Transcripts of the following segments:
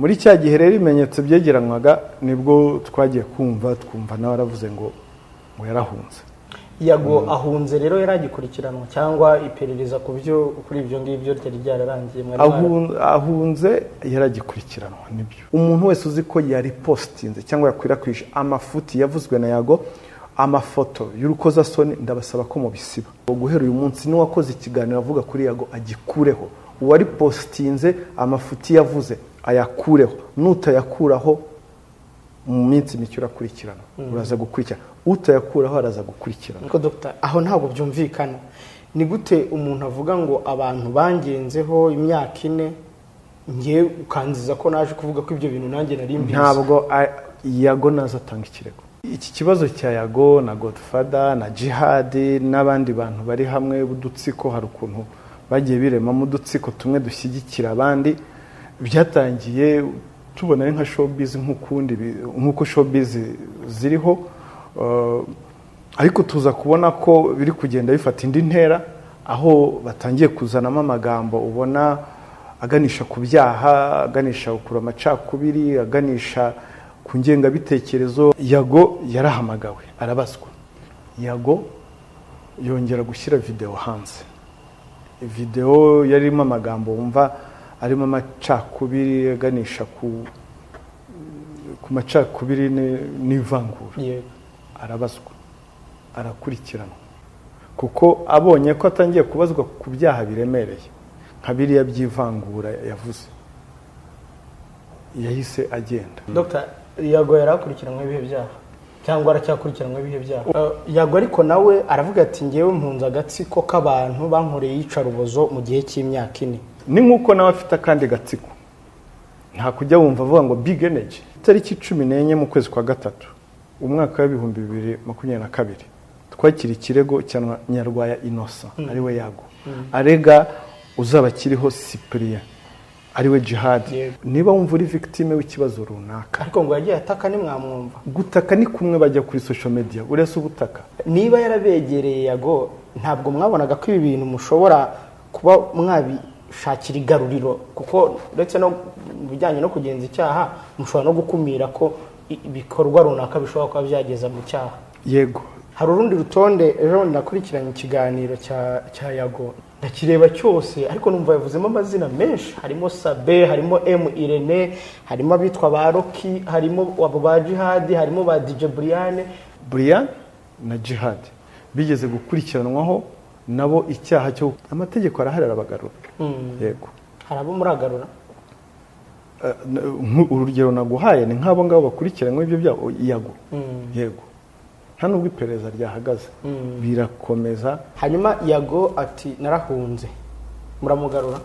muri cya gihe rero ibimenyetso byegeranywaga nibwo twagiye twumva nawe aravuze ngo yarahunze. Yago ahunze rero yaragikurikiranwa cyangwa iperereza kuri ibyo ngibyo ryari ryararangiye? Ahunze yaragikurikiranwa nibyo. Umuntu wese uzi ko yari postinze cyangwa yakwirakwije amafuti yavuzwe na Yago, amafoto y'urukozasoni, ndabasaba ko mubisiba. Guhera uyu munsi ni wakoze ikiganiro avuga kuri Yago agikureho. Uwari postinze amafuti yavuze ayakureho, nutayakuraho mu minsi mike urakurikirana, uraza gukurikirana, utayakuraho araza gukurikirana. Ko Dr. aho ntabwo byumvikana. Ni gute umuntu avuga ngo abantu bangenzeho imyaka 4 ngiye ukanziza ko naje kuvuga ko ibyo bintu nanjye nari mbizi? Ntabwo Yago naza atanga ikirego. Iki kibazo cya Yago na Godfather na Jihad n'abandi bantu bari hamwe budutsiko, hari ukuntu bagiye birema mu dutsiko tumwe dushyigikira abandi, byatangiye tubona ari nka showbiz nk'uko showbiz ziriho, ariko tuza kubona ko biri kugenda bifata indi ntera, aho batangiye kuzanamo amagambo ubona aganisha ku byaha, aganisha ku amacakubiri, aganisha ku ngengabitekerezo. Yago yarahamagawe arabazwa. Yago yongera gushyira video hanze. Video yarimo amagambo wumva arimo amacakubiri, aganisha ku macakubiri n'ivangura. Arabazwa, arakurikiranwa, kuko abonye ko atangiye kubazwa ku byaha biremereye nka biriya by'ivangura yavuze, yahise agenda. Dr. Yago yarakurikiranwe ibihe byaha cyangwa aracyakurikiranwe ibihe byaha? Yago ariko nawe aravuga ati ngewe mpunza agatsiko k'abantu bankoreye yicarubozo mu gihe cy'imyaka 4. Ni nkuko nawe afite kandi gatsiko, nta kujya wumva avuga ngo big energy. Tariki 14 mu kwezi kwa gatatu umwaka wa 2022 twakira ikirego cya Nyarwaya Innocent ariwe Yago, arega uzaba kiriho Cyprien ariwe Jihad. Niba wumva uri victime w'ikibazo runaka, ariko ngo yagiye ataka ni mwamwumva. Gutaka ni kumwe bajya kuri social media, urese ubutaka. Niba yarabegereye Yago, ntabwo mwabonaga ko ibi bintu mushobora kuba mwabishakira igaruriro, kuko ndetse no bijyanye no kugenza icyaha mushobora no gukumira ko ibikorwa runaka bishobora kuba byageza mu cyaha? Yego, hari urundi rutonde ejo nakurikiranye ikiganiro cya Yago ndakireba cyose, ariko numva yavuzemo amazina menshi, harimo Sabe, harimo M Irene, harimo abitwa ba Rocky, harimo abo ba Jihad, harimo ba DJ Brian na Jihad bigeze gukurikiranwaho nabo icyaha cyo amategeko araharira abagarura. Yego, harabo muragarura. Urugero naguhaye ni nk'abo ngabo bakurikiranywe ibyo byabo Yago. Yego, nta nubwo iperereza ryahagaze, birakomeza. Hanyuma Yago ati narahunze, muramugarura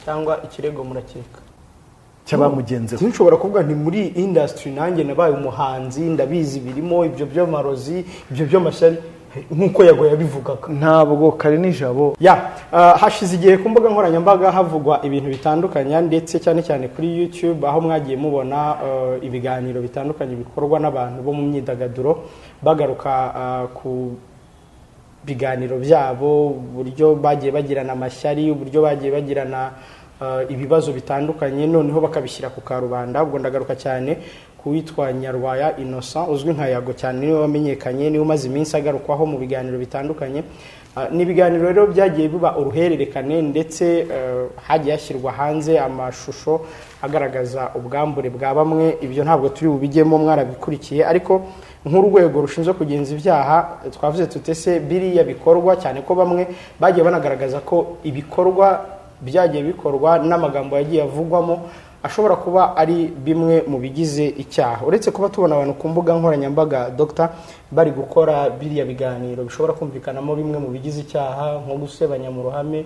cyangwa ikirego murakeka cyabamugenzeho? Sinshobora kuvuga nti muri industry nanjye nabaye umuhanzi, ndabizi birimo ibyo by'amarozi, ibyo by'amashyari nkuko Yago yabivugaga. Ntabwo kare nijabo hashize igihe ku mbuga nkoranyambaga havugwa ibintu bitandukanye, ndetse cyane cyane kuri YouTube, aho mwagiye mubona ibiganiro bitandukanye bikorwa n'abantu bo mu myidagaduro bagaruka ku biganiro byabo, uburyo bagiye bagirana amashyari, uburyo bagiye bagirana ibibazo bitandukanye, noneho bakabishyira ku karubanda. Ubwo ndagaruka cyane kuwitwa Nyarwaya Innocent uzwi nka Yago cyane, niwe wamenyekanye, niwe umaze iminsi agarukwaho mu biganiro bitandukanye. Ni ibiganiro rero byagiye biba uruhererekane, ndetse hagiye hashyirwa hanze amashusho agaragaza ubwambure bwa bamwe. Ibyo ntabwo turi bubijyemo, mwarabikurikiye, ariko nk'urwego rushinzwe kugenza ibyaha twavuze tutese biriya bikorwa, cyane ko bamwe bagiye banagaragaza ko ibikorwa byagiye bikorwa n'amagambo yagiye avugwamo ashobora kuba ari bimwe mu bigize icyaha. Uretse kuba tubona abantu ku mbuga nkoranyambaga Dr. bari gukora biriya biganiro bishobora kumvikanamo bimwe mu bigize icyaha, nko gusebanya mu ruhame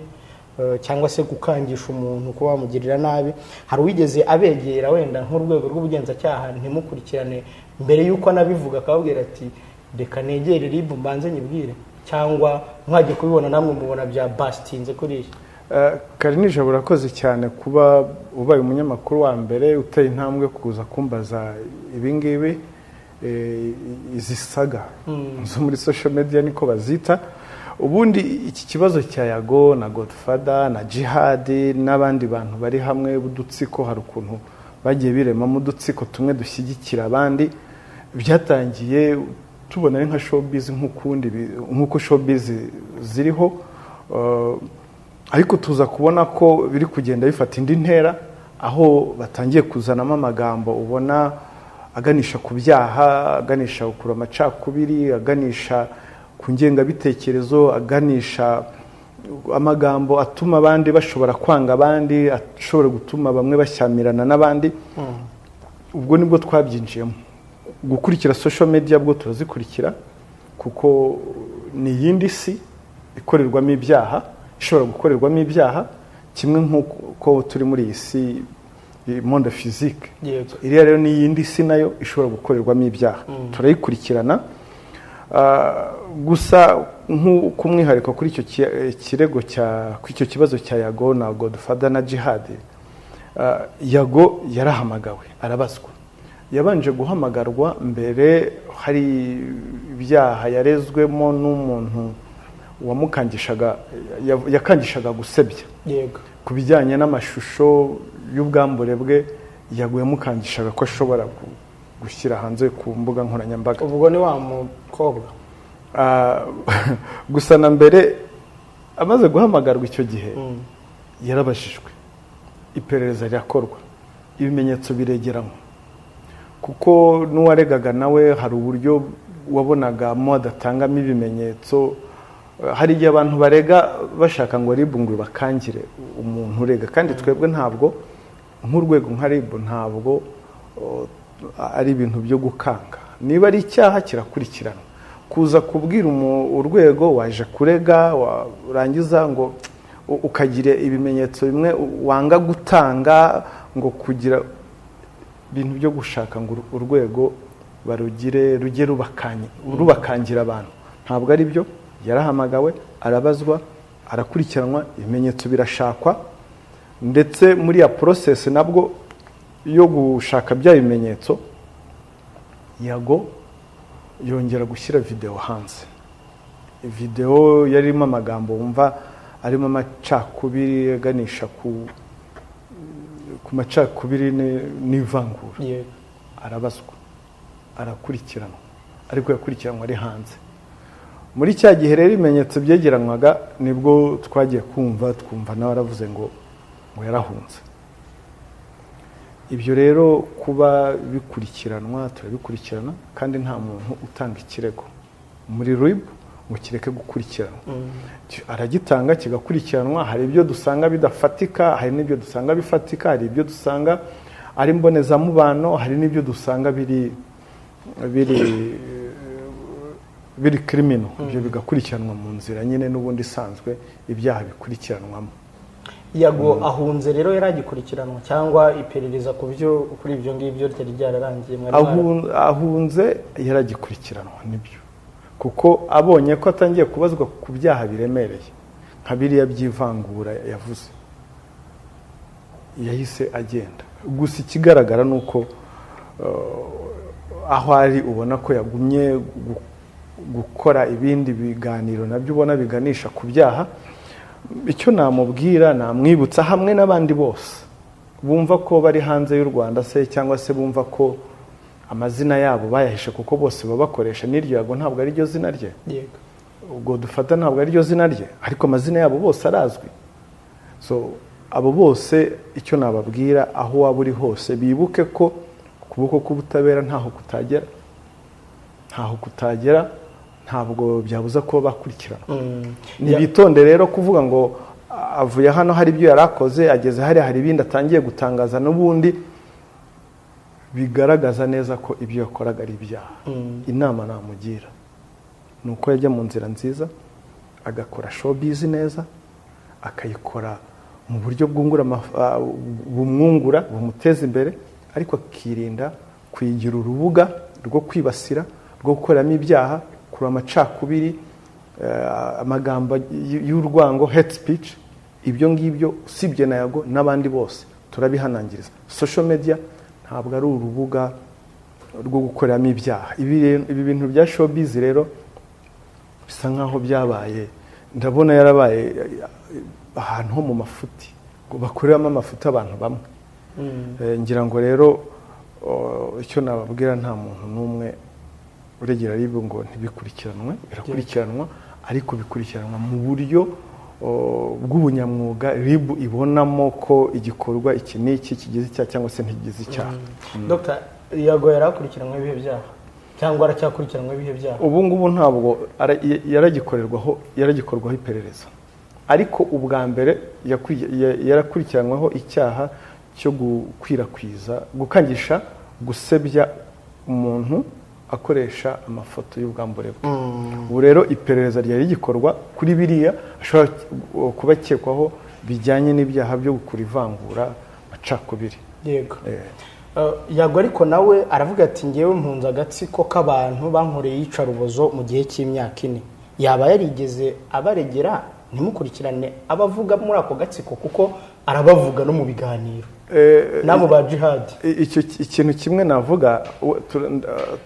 cyangwa se gukangisha umuntu kuba wamugirira nabi, hari uwigeze abegera wenda nk'urwego rw'ubugenzacyaha ntimukurikirane mbere y'uko anabivuga akababwira ati reka negere RIB mbanze nyibwire, cyangwa mwagiye kubibona namwe mubona bya bastinze kuriya? Kare nijabo urakoze cyane kuba ubaye umunyamakuru wa mbere uteye intambwe kuza kumbaza ibingibi, izi saga zo muri social media niko bazita. Ubundi iki kibazo cya Yago na Godfather na Jihad n'abandi bantu bari hamwe budutsiko, hari ukuntu bagiye biremamo udutsiko tumwe dushyigikira abandi, byatangiye tubona ari nka showbiz nk'uko showbiz ziriho, ariko tuza kubona ko biri kugenda bifata indi ntera, aho batangiye kuzanamo amagambo ubona aganisha ku byaha, aganisha ku amacakubiri, aganisha ku ngengabitekerezo, aganisha amagambo atuma abandi bashobora kwanga abandi, ashobora gutuma bamwe bashyamirana n'abandi. Ubwo nibwo twabyinjiyemo. Gukurikira social media bwo turazikurikira kuko ni yindi si ikorerwamo ibyaha, ishobora gukorerwamo ibyaha kimwe nk'uko turi muri iyi si monde physique. Iriya rero ni yindi si nayo ishobora gukorerwamo ibyaha. Turayikurikirana. Gusa nk'umwihariko kuri icyo kirego kuri icyo kibazo cya Yago na Godfather na Jihad, Yago yarahamagawe arabazwa. Yabanje guhamagarwa mbere, hari ibyaha yarezwemo n'umuntu yakangishaga gusebya. Yego. Ku bijyanye n'amashusho y'ubwambure bwe, Yago yamukangishaga ko ashobora gushyira hanze ku mbuga nkoranyambaga. Ubwo ni wa mukobwa. Gusa na mbere amaze guhamagarwa icyo gihe yarabajijwe, iperereza rirakorwa, ibimenyetso biregeranywa, kuko n'uwaregaga nawe hari uburyo wabonagamo adatangamo ibimenyetso. Hari igihe abantu barega bashaka ngo RIB ngo bakangire umuntu urega, kandi twebwe ntabwo nk'urwego nka RIB ntabwo ari ibintu byo gukanga. Niba ari icyaha kirakurikirana. Kuza kubwira urwego waje kurega warangiza ngo ukagire ibimenyetso bimwe wanga gutanga, ngo kugira ibintu byo gushaka ngo urwego rujye rubakangira abantu, ntabwo ari byo. Yarahamagawe, arabazwa, arakurikiranwa, ibimenyetso birashakwa, ndetse muri ya process nabwo yo gushaka bya bimenyetso, Yago yongera gushyira video hanze. Video yarimo amagambo wumva arimo amacakubiri, aganisha ku macakubiri n'ivangura. Arabazwa, arakurikiranwa, ariko yakurikiranwa ari hanze. Muri cya gihe rero ibimenyetso byegeranwaga nibwo twagiye twumva nawe aravuze ngo yarahunze. Ibyo rero kuba bikurikiranwa, turabikurikirana, kandi nta muntu utanga ikirego muri RIB ngo kireke gukurikirana. Aragitanga kigakurikiranwa. Hari ibyo dusanga bidafatika, hari n'ibyo dusanga bifatika, hari ibyo dusanga ari mbonezamubano, hari n'ibyo dusanga biri criminal. Ibyo bigakurikiranwa mu nzira nyine n'ubundi isanzwe ibyaha bikurikiranwamo. Yago ahunze rero yaragikurikiranwa cyangwa iperereza kuri ibyo ngibyo ryari ryararangiye? Ahunze yaragikurikiranwa nibyo, kuko abonye ko atangiye kubazwa ku byaha biremereye nka biriya by'ivangura yavuze, yahise agenda. Gusa ikigaragara ni uko aho ari ubona ko yagumye gukora ibindi biganiro nabyo ubona biganisha ku byaha. Icyo namubwira, namwibutsa hamwe n'abandi bose bumva ko bari hanze y'u Rwanda se, cyangwa se bumva ko amazina yabo bayahishe, kuko bose baba bakoresha n'iryo Yago ntabwo ari ryo zina rye. Yego. Ubwo dufata ntabwo ari ryo zina rye, ariko amazina yabo bose arazwi. So abo bose icyo nababwira, aho waba uri hose, bibuke ko ukuboko k'ubutabera ntaho kutagera, ntabwo byabuza kuba bakurikirana. Ntibitonde rero kuvuga ngo avuye hano hari ibyo yarakoze, ageze hari ibindi atangiye gutangaza n'ubundi bigaragaza neza ko ibyo yakoraga ari ibyaha. Inama namugira ni uko yajya mu nzira nziza, agakora showbiz neza, akayikora mu buryo bumwungura, bumuteza imbere, ariko akirinda kuyigira urubuga rwo kwibasira, rwo gukoramo ibyaha, kuri amacakubiri, amagambo y'urwango, hate speech. Ibyo ngibyo usibye na Yago n'abandi bose turabihanangiriza. Social media ntabwo ari urubuga rwo gukoreramo ibyaha. Ibi bintu bya showbiz rero bisa nkaho byabaye, ndabona yarabaye ahantu ho mu mafuti, ngo bakoreramo amafuti abantu bamwe. ngira ngo rero icyo nababwira nta muntu n'umwe uregera ribu ngo ntibikurikiranwe, birakurikiranwa ariko bikurikiranwa mu buryo bw'ubunyamwuga ribu ibonamo ko igikorwa iki n'iki kigize icyaha cyangwa se ntigize icyaha. Dr. Yago yarakurikiranwe ibihe byaha cyangwa aracyakurikiranwe ibihe byaha? Ubu ngubu ntabwo yaragikorwaho iperereza, ariko ubwa mbere yarakurikiranweho icyaha cyo gukangisha gusebya umuntu akoresha amafoto y'ubwambure bwe. Ubu rero iperereza ryari rigikorwa kuri biriya ashobora kuba akekwaho bijyanye n'ibyaha byo gukura ivangura, macakubiri. Yego. Yago ariko nawe aravuga ati ngewe mpunze agatsiko k'abantu bankoreye iyicarubozo mu gihe cy'imyaka 4. Yaba yarigeze abaregera ntimukurikirane abavuga muri ako gatsiko, kuko arabavuga no mu biganiro nabo ba jihad? Icyo ikintu kimwe navuga,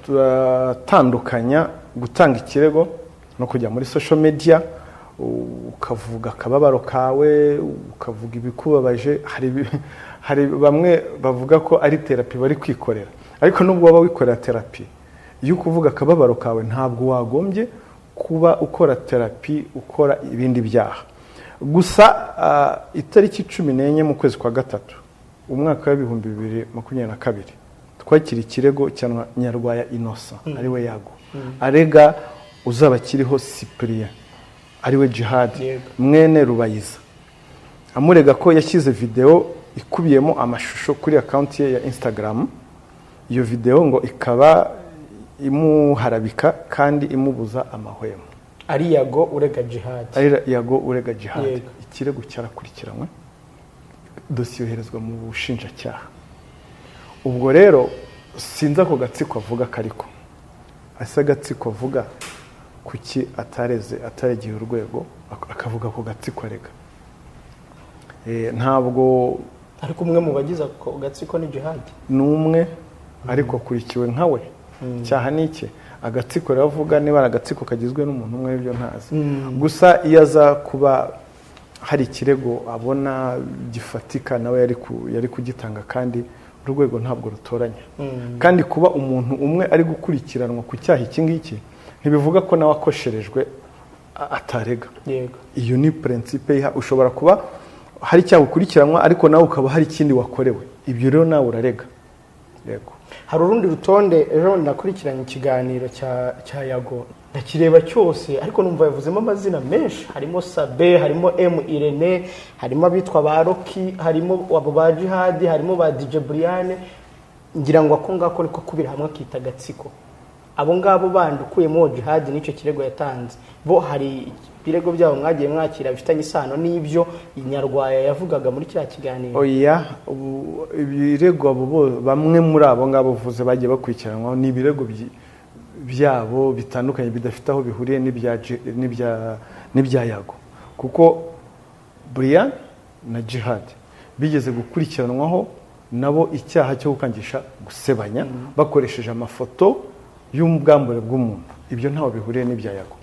turatandukanya gutanga ikirego no kujya muri social media ukavuga akababaro kawe, ukavuga ibikubabaje. Hari bamwe bavuga ko ari terapi bari kwikorera, ariko nubwo waba wikorera terapi, iyo kuvuga akababaro kawe ntabwo wagombye kuba ukora terapi ukora ibindi byaha. Gusa itariki 14 mu kwezi kwa gatatu umwaka wa 2022 twakira ikirego cya Nyarwaya Innocent ariwe Yago, arega uzaba kiriho Cyprien ariwe Jihad mwene Rubayiza, amurega ko yashyize video ikubiyemo amashusho kuri account ye ya Instagram. Iyo video ngo ikaba imuharabika kandi imubuza amahwemo. Ari Yago urega Jihad? Ari Yago urega Jihad. Ikirego cyarakurikiranwe, dosiye yoherezwa mu bushinjacyaha. Ubwo rero sinza ko gatsiko avuga kariko asa gatsiko avuga kuki ataregiye urwego akavuga ko gatsiko arega. Ntabwo ariko umwe mu bagize ko gatsiko ni Jihad numwe, ariko kurikiwe nkawe. Cyaha niki agatsiko ravuga niba agatsiko kagizwe n'umuntu umwe ibyo ntazi. Gusa iyo aza kuba hari ikirego abona gifatika nawe yari kugitanga, kandi urwego ntabwo rutoranya. Kandi kuba umuntu umwe ari gukurikiranwa ku cyaha iki ngiki ntibivuga ko nawe akosherejwe atarega. Yego. Iyo ni principe ushobora kuba hari cyaha ukurikiranwa ariko nawe ukaba hari ikindi wakorewe, ibyo rero nawe urarega. Yego. Hari urundi rutonde ejo nakurikiranye ikiganiro cya Yago ndakireba cyose, ariko numva yavuzemo amazina menshi, harimo Sabe, harimo M Irene, harimo abitwa ba Rocky, harimo abo ba Jihad, harimo ba DJ Brian. Ngira ngo ako ngako niko kubira hamwe akita gatsiko. Abo ngabo bandi ukuyemo Jihad n'icyo kirego yatanze, bo hari birego byabo mwagiye mwakira bifitanye isano n'ibyo Nyarwaya yavugaga muri kiriya kiganiro? Oya, ibirego abo bamwe muri abo ngabo vuze bagiye bakurikiranwa ni ibirego byabo bitandukanye bidafite aho bihuriye n'ibya Yago, kuko Brian na Jihad bigeze gukurikiranwaho nabo icyaha cyo gukangisha gusebanya bakoresheje amafoto y'ubwambure bw'umuntu. Ibyo ntaho bihuriye n'ibya Yago.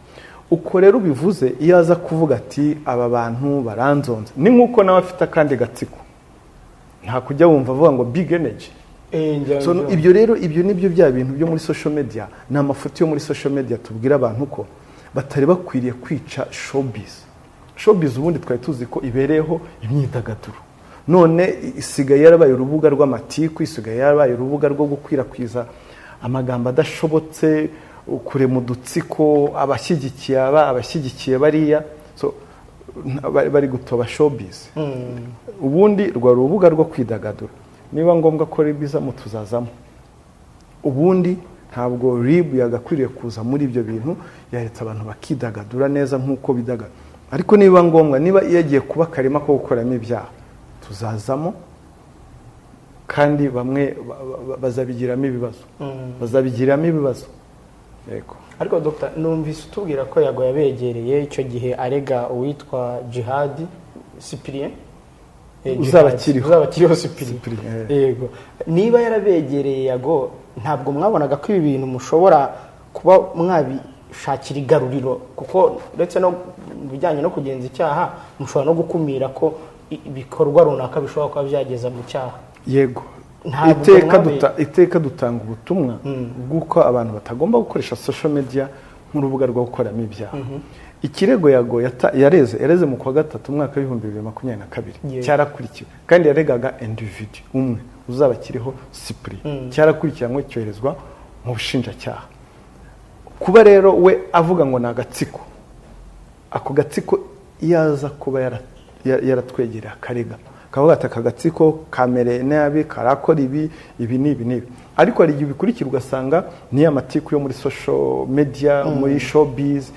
Uko rero bivuze iyo aza kuvuga ati aba bantu baranzonze, ni nkuko nawe afite akandi gatsiko, nta kujya wumva avuga ngo big energy. So ibyo rero ibyo nibyo bya bintu byo muri social media, na amafoto yo muri social media tubwira abantu ko batari bakwiriye kwica showbiz. Showbiz ubundi twari tuzi ko ibereyeho imyidagaduro, none isigaye yarabaye urubuga rw'amatiku, isigaye yarabaye urubuga rwo gukwirakwiza amagambo adashobotse, kurema udutsiko, abashyigikiye bariya. So bari gutoba showbiz. Ubundi rwa rubuga rwo kwidagadura, niba ngombwa ko ribiza mutuzazamo. Ubundi ntabwo RIB yagakwiriye kuza muri ibyo bintu, yaretse abantu bakidagadura neza nkuko bidagadura. Ariko niba ngombwa, niba yagiye kuba karima ko gukoramo ibyaha, tuzazamo, kandi bamwe bazabigiramo ibibazo. Yego. Ariko Dr. numvise utubwira ko Yago yabegereye icyo gihe arega uwitwa Jihad Cyprien uzaba kiriho Cyprien. Yego. Niba yarabegereye Yago, ntabwo mwabonaga ko ibi bintu mushobora kuba mwabishakira igaruriro, kuko ndetse no bijyanye no kugenza icyaha mushobora no gukumira ko ibikorwa runaka bishobora kuba byageza mu cyaha? yego iteka dutanga ubutumwa bw'uko abantu batagomba gukoresha social media nk'urubuga rwo gukoramo ibyaha. Ikirego Yago yareze mu kwa gatatu umwaka w'2022 cyarakurikiwe kandi yaregaga individu umwe uzaba kiriho Cyprien cyarakurikiranwe cyoherezwa mu bushinjacyaha. Kuba rero we avuga ngo na gatsiko, ako gatsiko yaza kuba yaratwegereye akarega kavuga ati aka gatsiko kamere nabi karakora ibi n'ibi, ariko hari igihe bikurikira ugasanga ni amatiku yo muri social media muri showbiz.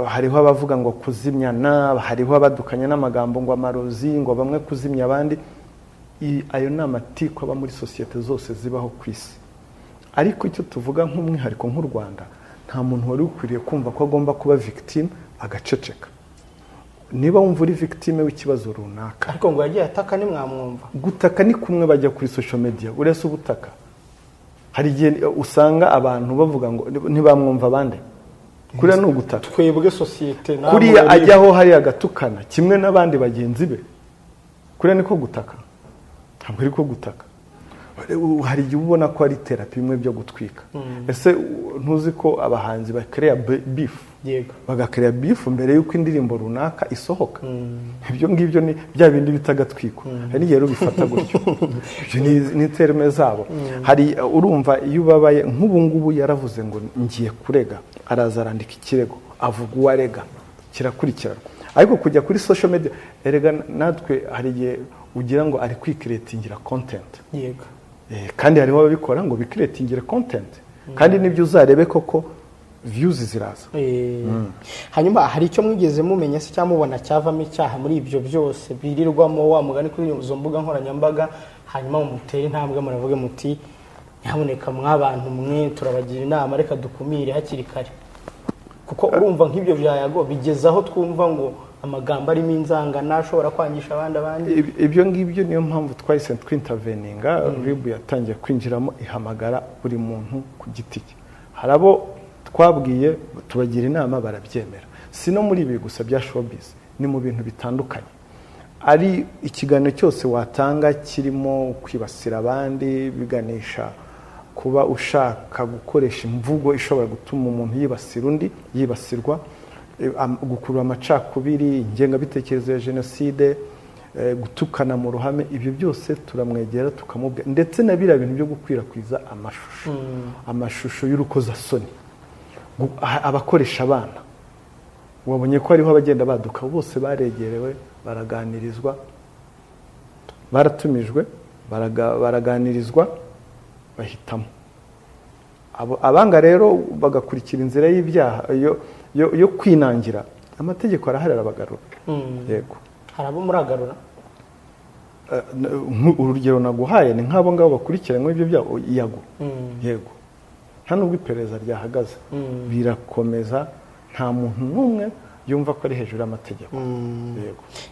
Hariho abavuga ngo kuzimyana, hariho abadukanya n'amagambo ngo amarozi, ngo bamwe kuzimya abandi. Ayo ni amatiku aba muri societe zose zibaho ku isi, ariko icyo tuvuga nk'umwihariko nk'u Rwanda, nta muntu wari ukwiriye kumva ko agomba kuba victime agaceceka. Niba wumva uri victime w'ikibazo runaka, ariko ngo yagiye ataka nimwamwumva. Gutaka ni kumwe bajya kuri social media uretse ubutaka. Hari igihe usanga abantu bavuga ngo ntibamwumva abandi, kuriya ni ugutaka. Twebwe societe na kuriya ajyaho hari agatukana kimwe n'abandi bagenzi be, kuriya niko gutaka, ntabwo ariko gutaka. Hari igihe ubona ko ari therapy bimwe byo gutwika. Ese ntuzi ko abahanzi bakereya beef, bagakereya beef mbere y'uko indirimbo runaka isohoka? Ibyo ngibyo ni bya bindi bitagatwiko. Hari n'igihe rero bifata gutyo, ni terme zabo. Hari urumva iyo ubabaye nk'ubu ngubu yaravuze ngo ngiye kurega, araza arandika ikirego avuga uwarega kirakurikirana. Ariko kujya kuri social media erega natwe hari igihe ugira ngo ari kwikreatingira content. Yego. Kandi hariho ababikora ngo bikreatingire content, kandi nibyo uzarebe koko views ziraza. Hanyuma hari icyo mwigeze mumenya se cyamubona cyavamo icyaha muri ibyo byose birirwamo wa mugani kuri izo mbuga nkoranyambaga, hanyuma mutera intambwe muravuge muti nyamuneka mwabantu mwe turabagira inama reka dukumire hakiri kare? Kuko urumva nk'ibyo bya Yago bigezaho twumva ngo amagambo arimo inzangano ashobora kwangisha abandi. Ibyo ngibyo niyo mpamvu twahise twinterveninga. RIB yatangiye kwinjiramo ihamagara buri muntu ku giti cye. Harabo twabwiye tubagira inama barabyemera. Si no muri ibi gusa bya showbiz, ni mu bintu bitandukanye. Ari ikiganiro cyose watanga kirimo kwibasira abandi, biganisha kuba ushaka gukoresha imvugo ishobora gutuma umuntu yibasira undi, yibasirwa, gukurura amacakubiri, ingengabitekerezo ya jenoside, gutukana mu ruhame, ibyo byose turamwegera tukamubwira. Ndetse na biriya bintu byo gukwirakwiza amashusho y'urukozasoni, abakoresha abana, wabonye ko hariho abagenda baduka, bose baregerewe, baraganirizwa, baratumijwe, baraganirizwa, bahitamo. Abanga rero bagakurikira inzira y'ibyaha yo kwinangira, amategeko arahari arabagarura. Yego. Harabo muragarura? Urugero naguhaye ni nk'abo ngabo bakurikiranywe ibyo byaha Yago. Yego. Nta nubwo iperereza ryahagaze, birakomeza, nta muntu n'umwe yumva ko ari hejuru y'amategeko.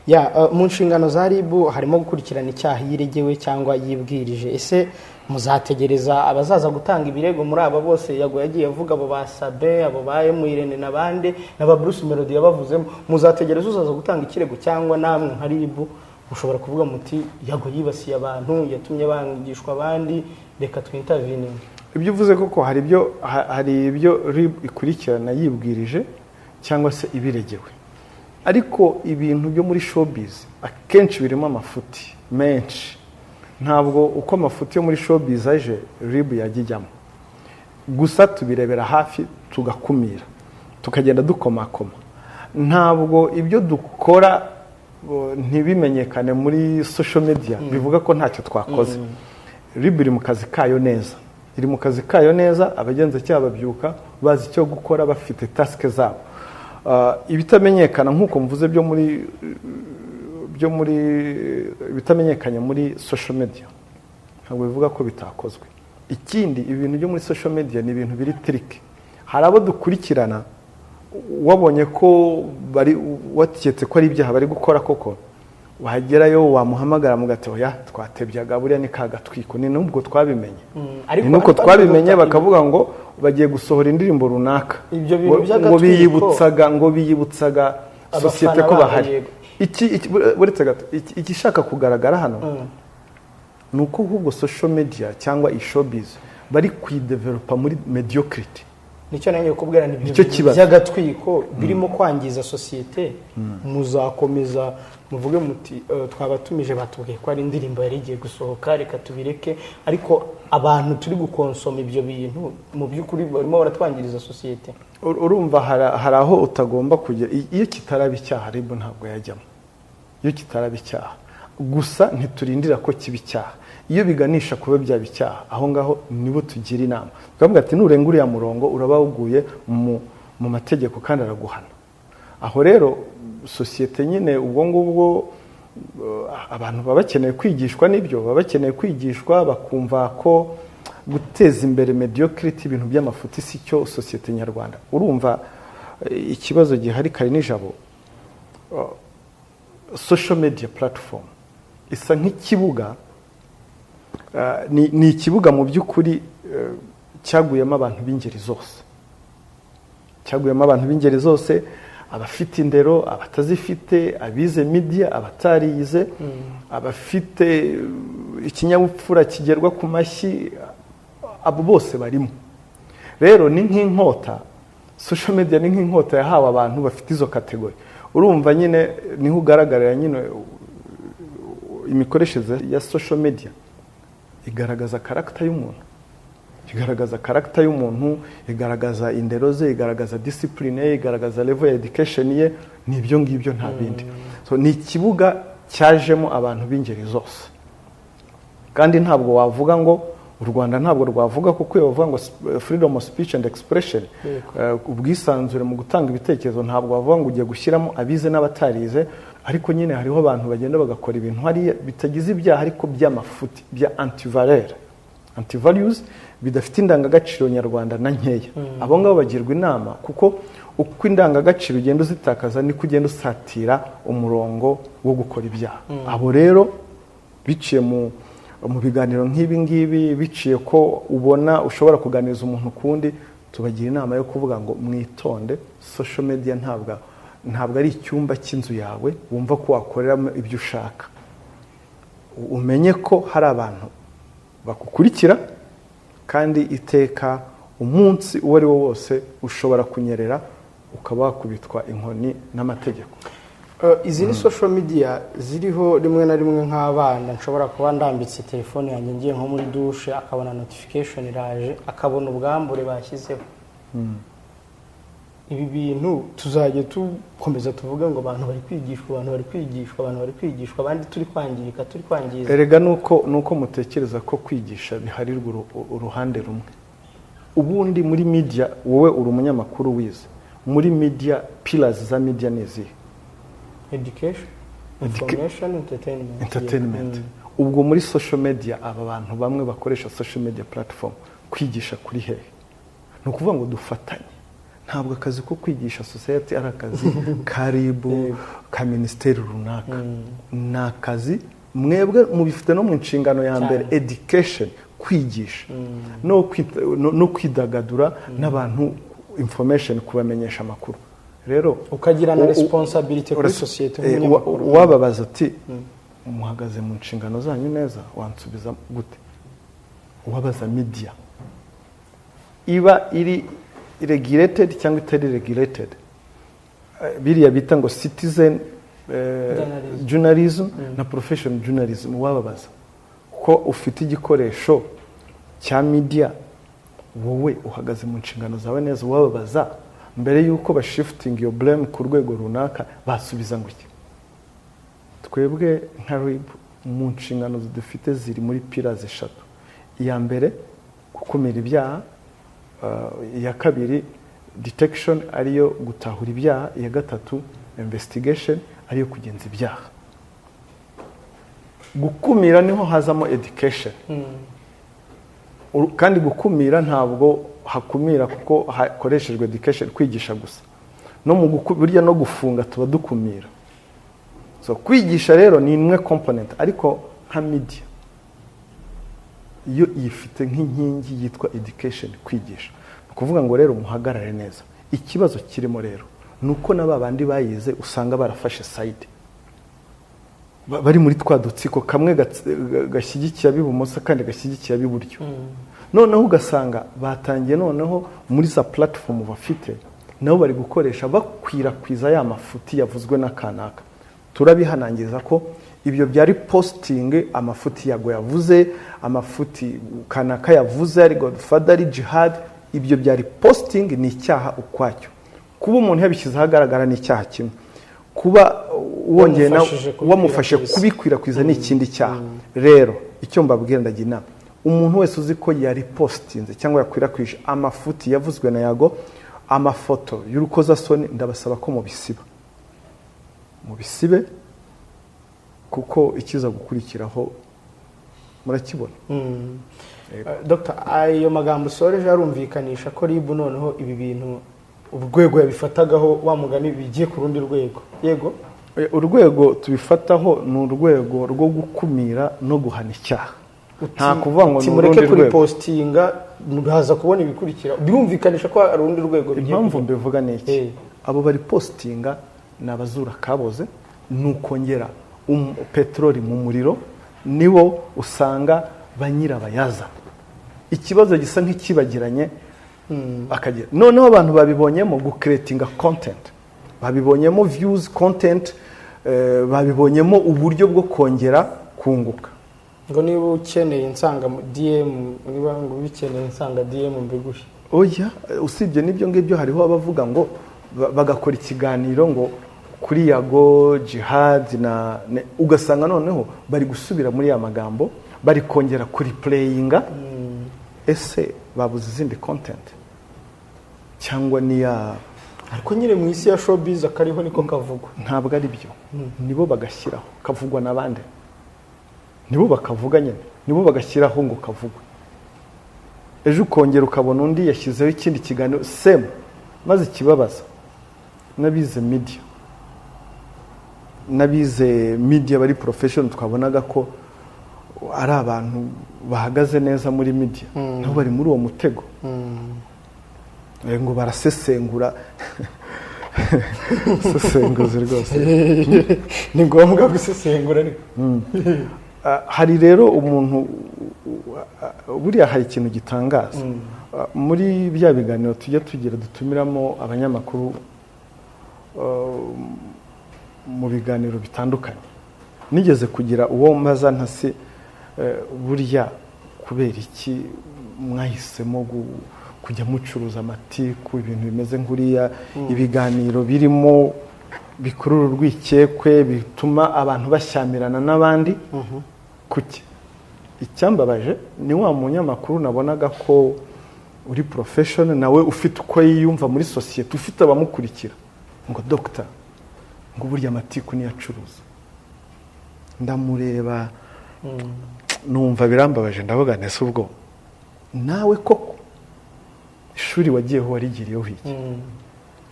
Yego. Mu nshingano za RIB harimo gukurikirana icyaha yiregewe cyangwa yibwirije. Ese muzategereza abazaza gutanga ibirego muri aba bose Yago yagiye avuga, abo basabe, abo ba Irene n'abandi, n'aba Bruce Melody yabavuzemo, muzategereza uzaza gutanga ikirego cyangwa namwe nka RIB ushobora kuvuga muti Yago yibasiye abantu, yatumye bangishwa abandi, reka twintervening? Ibyo uvuze koko hari ibyo RIB ikurikirana yibwirije cyangwa se ibiregewe, ariko ibintu byo muri showbiz akenshi birimo amafuti menshi. Ntabwo uko amafuti yo muri showbiz aje RIB yajyamo, gusa tubirebera hafi tugakumira, tukagenda dukomakoma. Ntabwo ibyo dukora ntibimenyekane muri social media bivuga ko ntacyo twakoze. RIB iri mu kazi kayo neza, iri mu kazi kayo neza, abagenzacyaha babyuka bazi icyo gukora, bafite task zabo. Ibitamenyekana nk'uko mvuze byo muri bitamenyekanye muri social media ntabwo bivuga ko bitakozwe. Ikindi, ibintu byo muri social media ni ibintu biri trick. Hari abo dukurikirana wabonye ko bari watiketse ko ari ibyaha bari gukora koko, wahagerayo wamuhamagara mugati oya twatebyaga buriya ni kagatwiko. Ni nubwo twabimenye, ni nuko twabimenye bakavuga ngo bagiye gusohora indirimbo runaka, ngo biyibutsaga societe ko bahari. Iki igishaka kugaragara hano, ni uko ahubwo social media cyangwa showbiz bari kuyidevelopa muri mediocrity. Nicyo nanjye kubwira ni Nicyo kibazo. by'agatwiko birimo kwangiza sosiyete. Muzakomeza muvuge muti twabatumije batubwiye ko ari indirimbo yari igiye gusohoka, reka tubireke, ariko abantu turi gukonsoma ibyo bintu mu by'ukuri barimo baratwangiriza sosiyete. Urumva hari aho utagomba kugera. Iyo kitaraba icyaha rero ntabwo yajyamo. Iyo kitaraba icyaha gusa ntiturindira ko kiba icyaha. Iyo biganisha kuba byaba icyaha, aho ngaho nibo tugira inama tukavuga ati nurenga uriya murongo uraba wuguye mu mategeko kandi araguhana. Aho rero sosiyete nyine ubwo ngubwo abantu baba bakeneye kwigishwa n'ibyo, baba bakeneye kwigishwa bakumva ko guteza imbere mediocrity ibintu by'amafuti si cyo sosiyete nyarwanda. Urumva ikibazo gihari kari nijabo, social media platform isa nk'ikibuga, ni ikibuga mu by'ukuri cyaguyemo abantu b'ingeri zose, cyaguyemo abantu b'ingeri zose, abafite indero, abatazifite, abize media, abatarize, abafite ikinyabupfura kigerwa ku mashyi, abo bose barimo. Rero ni nk'inkota, social media ni nk'inkota yahawe abantu bafite izo kategori. Urumva nyine niho ugaragarira nyine imikoreshereze ya social media igaragaza character y'umuntu, igaragaza character y'umuntu, igaragaza indero ze, igaragaza discipline ye, igaragaza level ya education ye, ni ibyo ngibyo nta bindi. So ni ikibuga cyajemo abantu b'ingeri zose, kandi ntabwo wavuga ngo u Rwanda ntabwo rwavuga kuko iyo bavuga ngo freedom of speech and expression, ubwisanzure mu gutanga ibitekerezo, ntabwo wavuga ngo ugiye gushyiramo abize n'abatarize, ariko nyine hariho abantu bagenda bagakora ibintu hariya bitagize ibyaha ariko by'amafuti, bya anti-values bidafite indangagaciro nyarwanda na nkeya. Abo ngabo bagirwa inama, kuko uko indangagaciro ugenda uzitakaza niko ugenda usatira umurongo wo gukora ibyaha. Abo rero biciye mu biganiro nk'ibi ngibi, biciye ko ubona ushobora kuganiriza umuntu kundi, tubagira inama yo kuvuga ngo mwitonde, social media ntabwo ari icyumba cy'inzu yawe wumva ko wakoreramo ibyo ushaka. Umenye ko hari abantu bakukurikira, kandi iteka umunsi uwo ari wo wose ushobora kunyerera ukaba wakubitwa inkoni n'amategeko. Izi ni social media ziriho rimwe na rimwe nk'abana, nshobora kuba ndambitse telefone yanjye ngiye nko muri douche akabona notification iraje, akabona ubwambure bashyizeho. Ibi bintu tuzajya tukomeza tuvuga ngo abantu bari kwigishwa, abandi turi kwangiza. Erega nuko mutekereza ko kwigisha biharirwa uruhande rumwe. Ubundi muri media, wowe uri umunyamakuru wize, muri media pillars za media nizi education, information, entertainment. Ubwo muri social media aba bantu bamwe bakoresha social media platform kwigisha kuri hehe. Ni ukuvuga ngo dufatanye. Ntabwo akazi ko kwigisha society ari akazi karibu ka ministeri runaka. Ni akazi mwebwe mubifite no mu nshingano ya mbere, education, kwigisha no kwidagadura n'abantu, information, kubamenyesha amakuru. Rero ukagira na responsibility kuri society. Wababaza ati umuhagaze mu nshingano zanyu neza, wansubiza gute? Wabaza media iba iri regulated cyangwa itari regulated, biriya bita ngo citizen journalism na professional journalism, wababaza ko ufite igikoresho cya media, wowe uhagaze mu nshingano zawe neza, wababaza mbere yuko bashifting your blame ku rwego runaka, basubiza ngo iki? Twebwe nka RIB mu nshingano dufite ziri muri pillars eshatu. Iya mbere gukumira ibyaha, iya kabiri detection ariyo gutahura ibyaha, iya gatatu investigation ariyo kugenza ibyaha. Gukumira niho hazamo education. Kandi gukumira ntabwo hakumira kuko hakoreshejwe education, kwigisha gusa. No mu burya no gufunga tuba dukumira. So kwigisha rero ni imwe component, ariko nka media iyo yifite nk'inkingi yitwa education, kwigisha. Kuvuga ngo rero muhagarare neza. Ikibazo kirimo rero nuko naba bandi bayize usanga barafashe side. bari muri twa dutsiko kamwe gashyigikiye ab'ibumoso kandi gashyigikiye ab'iburyo noneho ugasanga batangiye noneho muri za platform bafite nabo bari gukoresha bakwirakwiza ya mafuti yavuzwe na kanaka turabihanangiza ko ibyo byari posting amafuti yago yavuze amafuti kanaka yavuze ari Godfather ari Jihad ibyo byari posting ni icyaha ukwacyo kuba umuntu yabishyize ahagaragara ni icyaha kimwe kuba wongeye na wamufashe kubikwirakwiza ni ikindi cyaha rero icyo mbabwira ndagira inama umuntu wese uzi ko yari postinze cyangwa yakwirakwije amafuti yavuzwe na yago amafoto y'urukozasoni ndabasaba ko mubisibe kuko ikiza gukurikiraho murakibona Dr. ayo magambo usoreje arumvikanisha ko RIB noneho ibi bintu urwego yabifatagaho wamugani bigiye ku rundi rwego yego urwego tubifataho ni urwego rwo gukumira no guhana icyaha nta kuvuga ngo ni urundi rwego kuri postinga ntuhaza kubona ibikurikira birumvikanisha ko ari urundi rwego bigiye impamvu mbivuga niki abo bari postinga nabazura kaboze nukongera petroli mu muriro niwo usanga banyira bayaza ikibazo gisa nk'ikibagiranye akagira noneho abantu babibonyemo gucreatinga content babibonyemo views content babibonyemo uburyo bwo kongera kunguka ngo niba ukeneye insanga DM niba ngo bikeneye insanga DM mbigushi oya usibye nibyo ngibyo hariho abavuga ngo bagakora ikiganiro ngo kuri yago Jihad na ugasanga noneho bari gusubira muri ya magambo bari kongera kuri playinga ese babuze izindi content cyangwa niya ariko nyine mu isi ya showbiz akariho niko kavugwa ntabwo ari byo nibo bagashyiraho kavugwa nabande nibo bakavuga nyine nibo bagashyiraho ngo kavugwe ejo ukongera ukabona undi yashyizeho ikindi kiganiro same maze ikibabaza nabize media bari professional twabonaga ko ari abantu bahagaze neza muri media nabo bari muri uwo mutego ngo barasesengura sesenguzi rwose ni ngombwa gusesengura ariko hari rero umuntu buriya hari ikintu gitangaza muri bya biganiro tujya tugira dutumiramo abanyamakuru mu biganiro bitandukanye nigeze kugira uwo maza ntasi burya kubera iki mwahisemo kujya mucuruza amatiku ibintu bimeze nk'uriya ibiganiro birimo bikurura urwikekwe bituma abantu bashyamirana n'abandi kuki icyambabaje ni wa munyamakuru nabonaga ko uri professional nawe ufite uko yiyumva muri societe ufite abamukurikira ngo doctor ngo burya amatiku ni acuruza ndamureba numva birambabaje ndavuga nese ubwo nawe koko ishuri wagiyeho warigiriyeho iki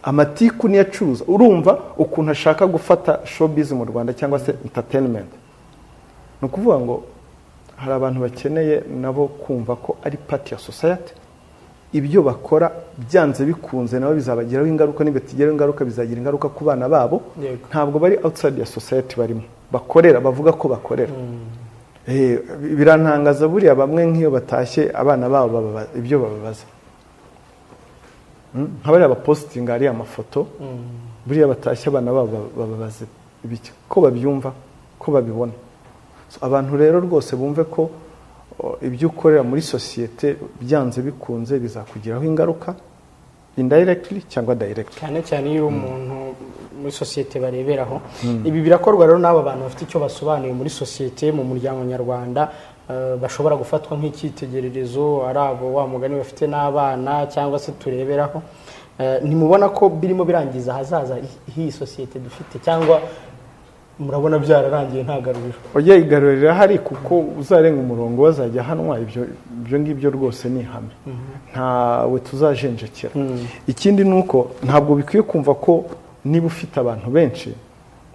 amatiku ni acuruza urumva ukuntu ashaka gufata showbiz mu Rwanda cyangwa se entertainment no kuvuga ngo hari abantu bakeneye nabo kumva ko ari part ya society ibyo bakora byanze bikunze nabo bizabagiraho ingaruka nibatigeraho ingaruka bizagira ingaruka ku bana babo ntabwo bari outside ya society barimo bakorera bavuga ko bakorera birantangaza buriya bamwe nk'iyo batashye abana babo ibyo bababaza nk'abari abapostinga ari amafoto buriya batashye abana babo bababaze ibiki ko babyumva ko babibona abantu rero rwose bumve ko ibyo ukorera muri societe byanze bikunze bizakugiraho ingaruka indirectly cyangwa directly cyane cyane iyo umuntu muri societe bareberaho ibi birakorwa rero n'aba bantu bafite icyo basobanuye muri societe mu muryango nyarwanda bashobora gufatwa nk'icyitegererezo ari abo wa mugani bafite n'abana cyangwa se tureberaho nimubona ko birimo birangiza hazaza iyi societe dufite cyangwa murabona byararangiye nta garuriro oya igarurira hari kuko uzarenga umurongo wazajya hanwa ibyo ngibyo rwose ni ihame ntawe tuzajenjekera ikindi nuko ntabwo bikwiye kumva ko niba ufite abantu benshi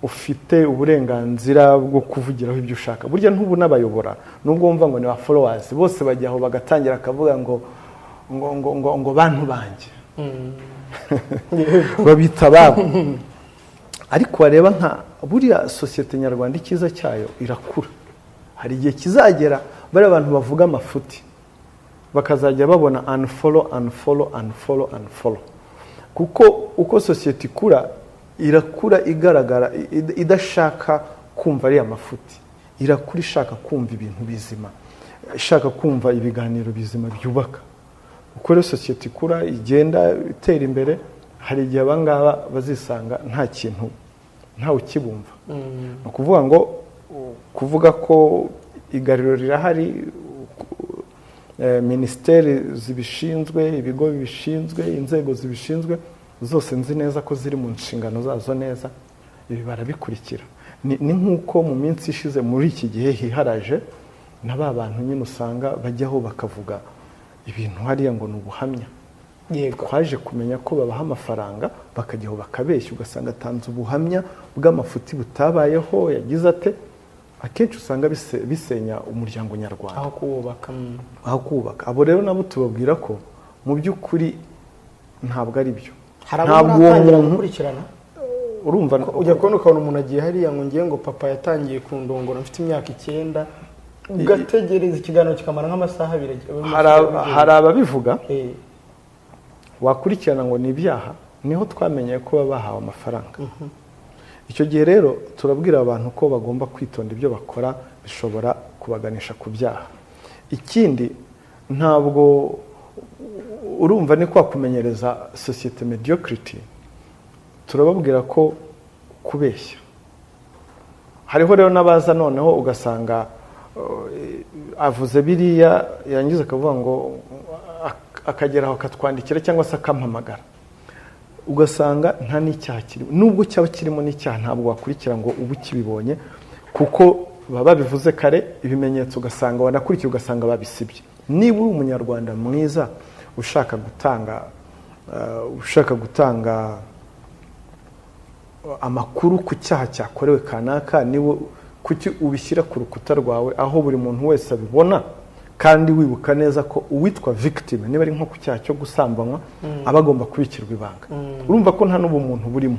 ufite uburenganzira bwo kuvugiraho ibyo ushaka burya ntubu n'abayobora nubwo wumva ngo ni ba followers bose bajyaho bagatangira akavuga ngo bantu banjye babita babo ariko wareba buriya sosiyete nyarwanda icyiza cyayo irakura. Hari igihe kizagera bari abantu bavuga amafuti bakazajya babona unfollow. Kuko uko sosiyete ikura, irakura igaragara idashaka kumva ari amafuti, irakura ishaka kumva ibintu bizima, ishaka kumva ibiganiro bizima byubaka. Uko rero sosiyete ikura igenda itera imbere, hari igihe abangaba bazisanga nta kintu, ntawe ukibumva. Ni ukuvuga ngo kuvuga ko igariro rirahari, minisiteri zibishinzwe, ibigo bibishinzwe, inzego zibishinzwe, zose nzi neza ko ziri mu nshingano zazo neza, ibi barabikurikira. Ni nk'uko mu minsi ishize muri iki gihe hiharaje na ba bantu nyine usanga bajyaho bakavuga ibintu hariya ngo ni ubuhamya. Twaje kumenya ko babaha amafaranga bakajyaho bakabeshya, ugasanga atanze ubuhamya bw'amafuti butabayeho, yagize ate. Akenshi usanga bisenya umuryango nyarwanda aho kubaka. Abo rero nabo tubabwira ko mu by'ukuri ntabwo ari byo. Ntabwo uwo gukurikirana urumva ujya kubona ukabona umuntu agiye hariya ngo ngiye ngo papa yatangiye kundongora mfite imyaka 9, ugategereza ikiganiro kikamara nk'amasaha 2. Hari ababivuga wakurikirana ngo ni ibyaha, niho twamenye ko baba bahawe amafaranga. Icyo gihe rero turabwira abantu ko bagomba kwitonda ibyo bakora, bishobora kubaganisha ku byaha. Ikindi, ntabwo urumva ni kwa kumenyereza sosiyete mediocrity, turababwira ko kubeshya. Hariho rero n'abaza noneho ugasanga avuze biriya yangize akavuga ngo akageraho akatwandikira cyangwa se akampamagara, ugasanga nta n'icyaha kirimo. Nubwo cyaba kirimo n'icyaha ntabwo wakurikira ngo ubu kibibonye, kuko baba bivuze kare ibimenyetso, ugasanga wanakurikira ugasanga babisibye. Niba uri umunyarwanda mwiza ushaka gutanga amakuru ku cyaha cyakorewe kanaka, niwe kuki ubishyira ku rukuta rwawe aho buri muntu wese abibona, kandi wibuka neza ko uwitwa victim niba ari nko ku cyaha cyo gusambanywa aba agomba kubikirwa ibanga. Urumva ko nta n'ubumuntu burimo,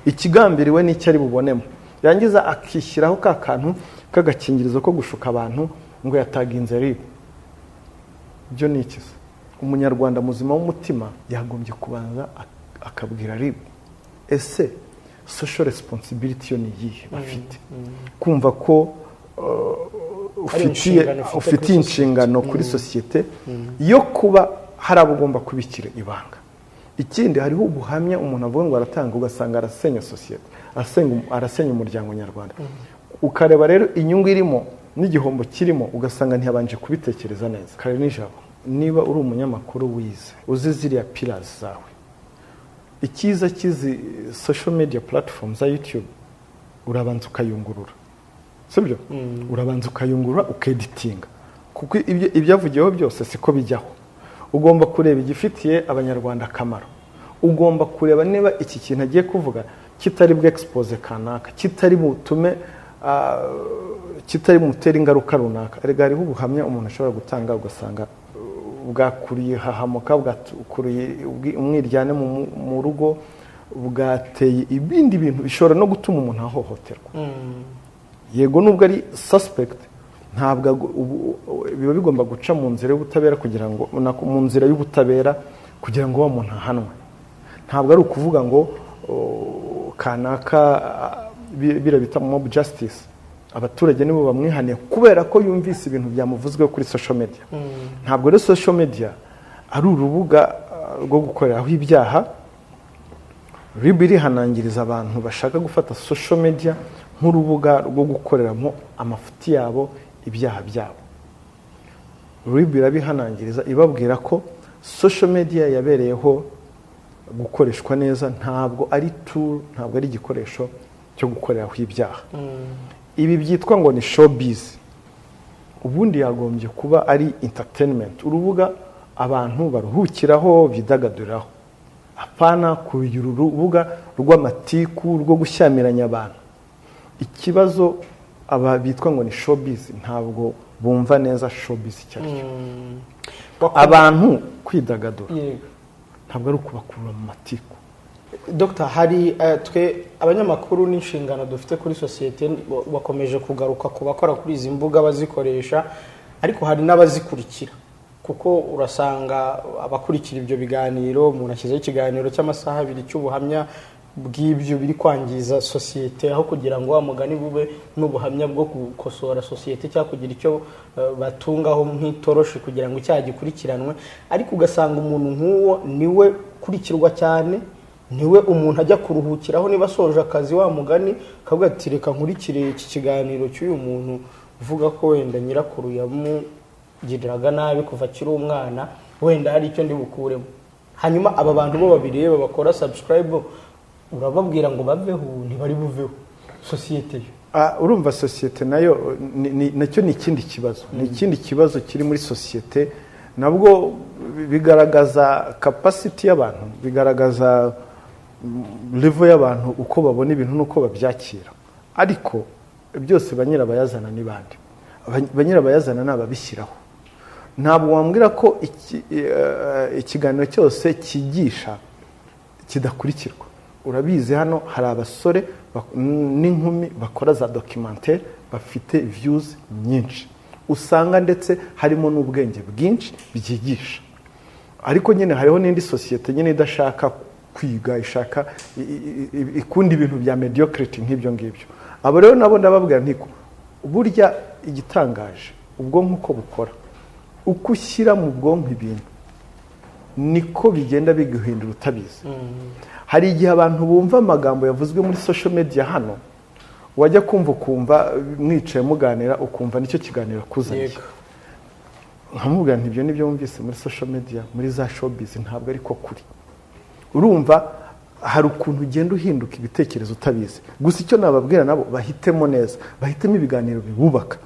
ikigambiriwe n'icyo ari bubonemo, yangiza akishyiraho ka kantu k'agakingirizo ko gushuka abantu ngo yataginze RIB. Byo ni iki? Umunyarwanda muzima w'umutima yagombye kubanza akabwira RIB, ese social responsibility yo ni iyihe bafite, kumva ko ufitiye inshingano kuri sosiyete yo kuba hari abo ugomba kubikira ibanga. Ikindi, hariho ubuhamya umuntu avuga ngo aratanga, ugasanga arasenya sosiyete, arasenya umuryango nyarwanda. Ukareba rero inyungu irimo n'igihombo kirimo, ugasanga ntiyabanje kubitekereza neza. Kare nijabo, niba uri umunyamakuru wize, uzi ziriya pillars zawe, icyiza kizi social media platforms za YouTube, urabanza ukayungurura, sibyo? Urabanza ukayungurura, ukeditinga, kuko ibyavugiyeho byose siko bijyaho. Ugomba kureba igifitiye abanyarwanda akamaro, ugomba kureba niba iki kintu agiye kuvuga kitari bwe expose kanaka, kitari butume kitari mutera ingaruka runaka. Erega hariho ubuhamya umuntu ashobora gutanga ugasanga bwakuriye hahamuka, bwakuriye umwiryane mu rugo, bwateye ibindi bintu bishobora no gutuma umuntu ahohoterwa. Yego nubwo ari suspect, ntabwo biba bigomba guca mu nzira y'ubutabera kugira ngo mu nzira y'ubutabera kugira ngo uwo muntu ahanwe. Ntabwo ari ukuvuga ngo kanaka birabita mob justice, abaturage nibo bamwihaniye kubera ko yumvise ibintu byamuvuzwe kuri social media. Ntabwo rero social media ari urubuga rwo gukoreraho ibyaha. RIB irihanangiriza abantu bashaka gufata social media nk'urubuga rwo gukoreramo amafuti yabo, ibyaha byabo. RIB irabihanangiriza ibabwira ko social media yabereyeho gukoreshwa neza, ntabwo ari tool, ntabwo ari igikoresho cyo gukoreraho ibyaha. Ibi byitwa ngo ni showbiz, ubundi yagombye kuba ari entertainment, urubuga abantu baruhukiraho, bidagaduriraho. Apana kugira urubuga rw'amatiku, rwo gushyamiranya abantu. Ikibazo aba bitwa ngo ni showbiz ntabwo bumva neza showbiz icyo ari cyo. Abantu kwidagadura ntabwo ari ukubakurura mu matiku. Dr. hari twe abanyamakuru n'inshingano dufite kuri sosiyete bakomeje kugaruka ku bakora kuri izi mbuga bazikoresha, ariko hari n'abazikurikira, kuko urasanga abakurikira ibyo biganiro, umuntu ashyizeho ikiganiro cy'amasaha 2 cy'ubuhamya bw'ibyo biri kwangiza sosiyete, aho kugira ngo amugani bube n'ubuhamya bwo gukosora sosiyete cyangwa kugira icyo batungaho nk'itoroshi kugira ngo icyaha gikurikiranwe. Ariko ugasanga umuntu nk'uwo niwe kurikirwa cyane, niwe umuntu ajya kuruhukiraho niba asoje akazi wa mugani akavuga ati reka nkurikire iki kiganiro cy'uyu muntu uvuga ko wenda nyirakuru yamugiriraga nabi kuva akiri umwana, wenda hari icyo ndi bukuremo. Hanyuma aba bantu bo babireba bakora subscribe, urababwira ngo baveho ntibari buveho sosiyete yo. Urumva sosiyete nayo nacyo ni ikindi kibazo, ni ikindi kibazo kiri muri sosiyete, nabwo bigaragaza capacity y'abantu, bigaragaza level y'abantu uko babona ibintu nuko babyakira. Ariko byose banyirabayazana ni bandi, banyirabayazana nababishyiraho. Ntabwo wambwira ko ikiganiro cyose kigisha kidakurikirwa. Urabizi hano hari abasore n'inkumi bakora za documentaire bafite views nyinshi, usanga ndetse harimo n'ubwenge bwinshi byigisha. Ariko nyine hariho n'indi sosiyete nyine idashaka kwiga, ishaka ikunda ibintu bya mediocrity nk'ibyo ngibyo. Abo rero nabo ndababwira ntiko burya igitangaje ubwonko uko bukora, uko ushyira mu bwonko ibintu niko bigenda biguhindura utabizi. Hari igihe abantu bumva amagambo yavuzwe muri social media hano, wajya kumva mwicaye muganira ukumva nicyo kiganiro kuzanye. Nkamubwira nti ibyo nibyo wumvise muri social media, muri za showbiz ntabwo ariko kuri. Urumva hari ukuntu ugenda uhinduka ibitekerezo utabizi. Gusa icyo nababwira nabo bahitemo neza, bahitemo ibiganiro bibubaka,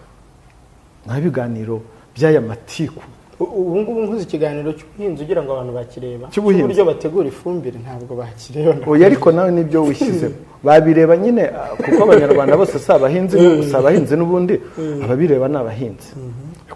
nta biganiro by'aya matiku. Ubu ngubu nkuzi ikiganiro cy'ubuhinzi ugira ngo abantu bakireba, cy'uburyo bategura ifumbire ntabwo bakireba. Oya, ariko nawe nibyo wishyizemo babireba nyine, kuko abanyarwanda bose si abahinzi n'ubundi ababireba ni abahinzi.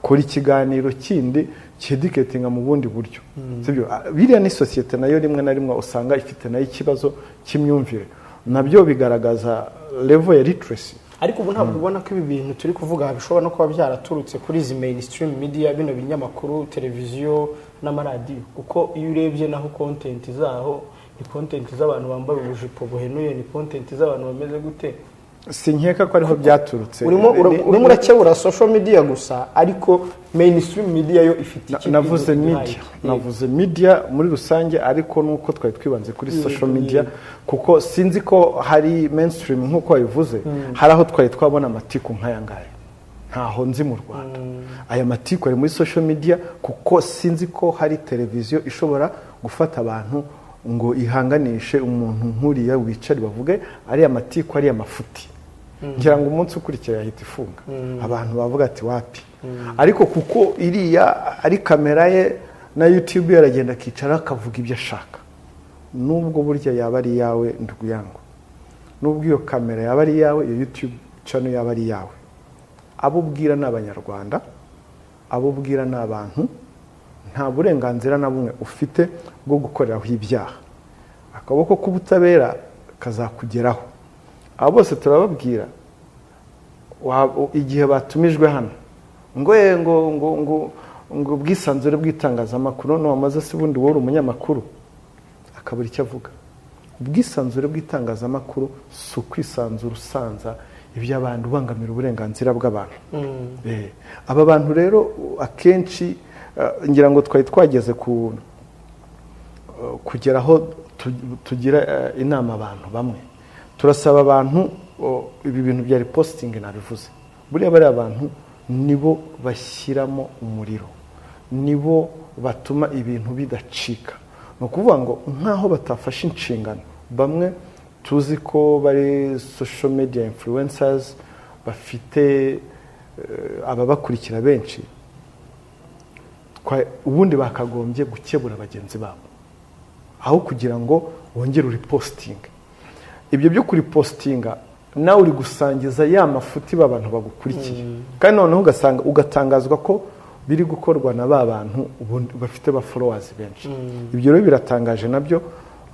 Kora ikiganiro kindi cyediketinga mu bundi buryo, sibyo? Biriya ni sosiyete nayo rimwe na rimwe usanga ifite nayo ikibazo cy'imyumvire, nabyo bigaragaza level ya literacy. Ariko ubu ntabwo ubona ko ibi bintu turi kuvuga bishobora no kuba byaraturutse kuri izi mainstream media, bino binyamakuru, televiziyo n'amaradiyo, kuko iyo urebye naho content zaho ni content z'abantu bambaye ubujipo buhenuye, ni content z'abantu bameze gute. Sinkeka ko ariho byaturutse. Urimo urakebura social media gusa, ariko mainstream media yo ifite iki. Navuze media muri rusange, ariko nuko twari twibanze kuri social media, kuko sinzi ko hari mainstream nkuko wabivuze. Hari aho twari twabona amatiku nk'aya ngaya, ntaho nzi mu Rwanda. Aya matiku ari muri social media, kuko sinzi ko hari televiziyo ishobora gufata abantu ngo ihanganishe umuntu nkuriya wicari bavuge ari amatiku, ari amafuti. Ngira ngo umunsi ukurikira yahita ifunga, abantu bavuga ati wapi. Ariko kuko iriya ari kamera ye na YouTube yaragenda akicara akavuga ibyo ashaka, nubwo burya yaba ari yawe ndugu yangu, nubwo iyo kamera yaba ari yawe, iyo YouTube channel yaba ari yawe, abo ubwira n'abanyarwanda, abo ubwira n'abantu, nta burenganzira na bumwe ufite bwo gukoreraho ibyaha. Akaboko k'ubutabera kazakugeraho. Abo bose turababwira igihe batumijwe hano ngo ubwisanzure bw'itangazamakuru, no wamaze se bundi wori umunyamakuru akabura icyo avuga. Ubwisanzure bw'itangazamakuru si ukwisanzura usanza iby'abantu, ubangamira uburenganzira bw'abantu. Aba bantu rero akenshi ngira ngo twari twageze kugeraho tugira inama abantu bamwe. Turasaba abantu ibi bintu bya reposting nabivuze, buriya bari abantu nibo bashyiramo umuriro, nibo batuma ibintu bidacika. No kuvuga ngo nkaho batafashe inshingano. Bamwe tuzi ko bari social media influencers, bafite ababakurikira benshi, ubundi bakagombye gukebura bagenzi babo, aho kugira ngo wongere uri posting. Ibyo byo kuri postinga nawe uri gusangiza ya mafuti b'abantu bagukurikiye, kandi noneho ugatangazwa ko biri gukorwa na ba bantu bafite ba followers benshi. Ibyo rero biratangaje nabyo,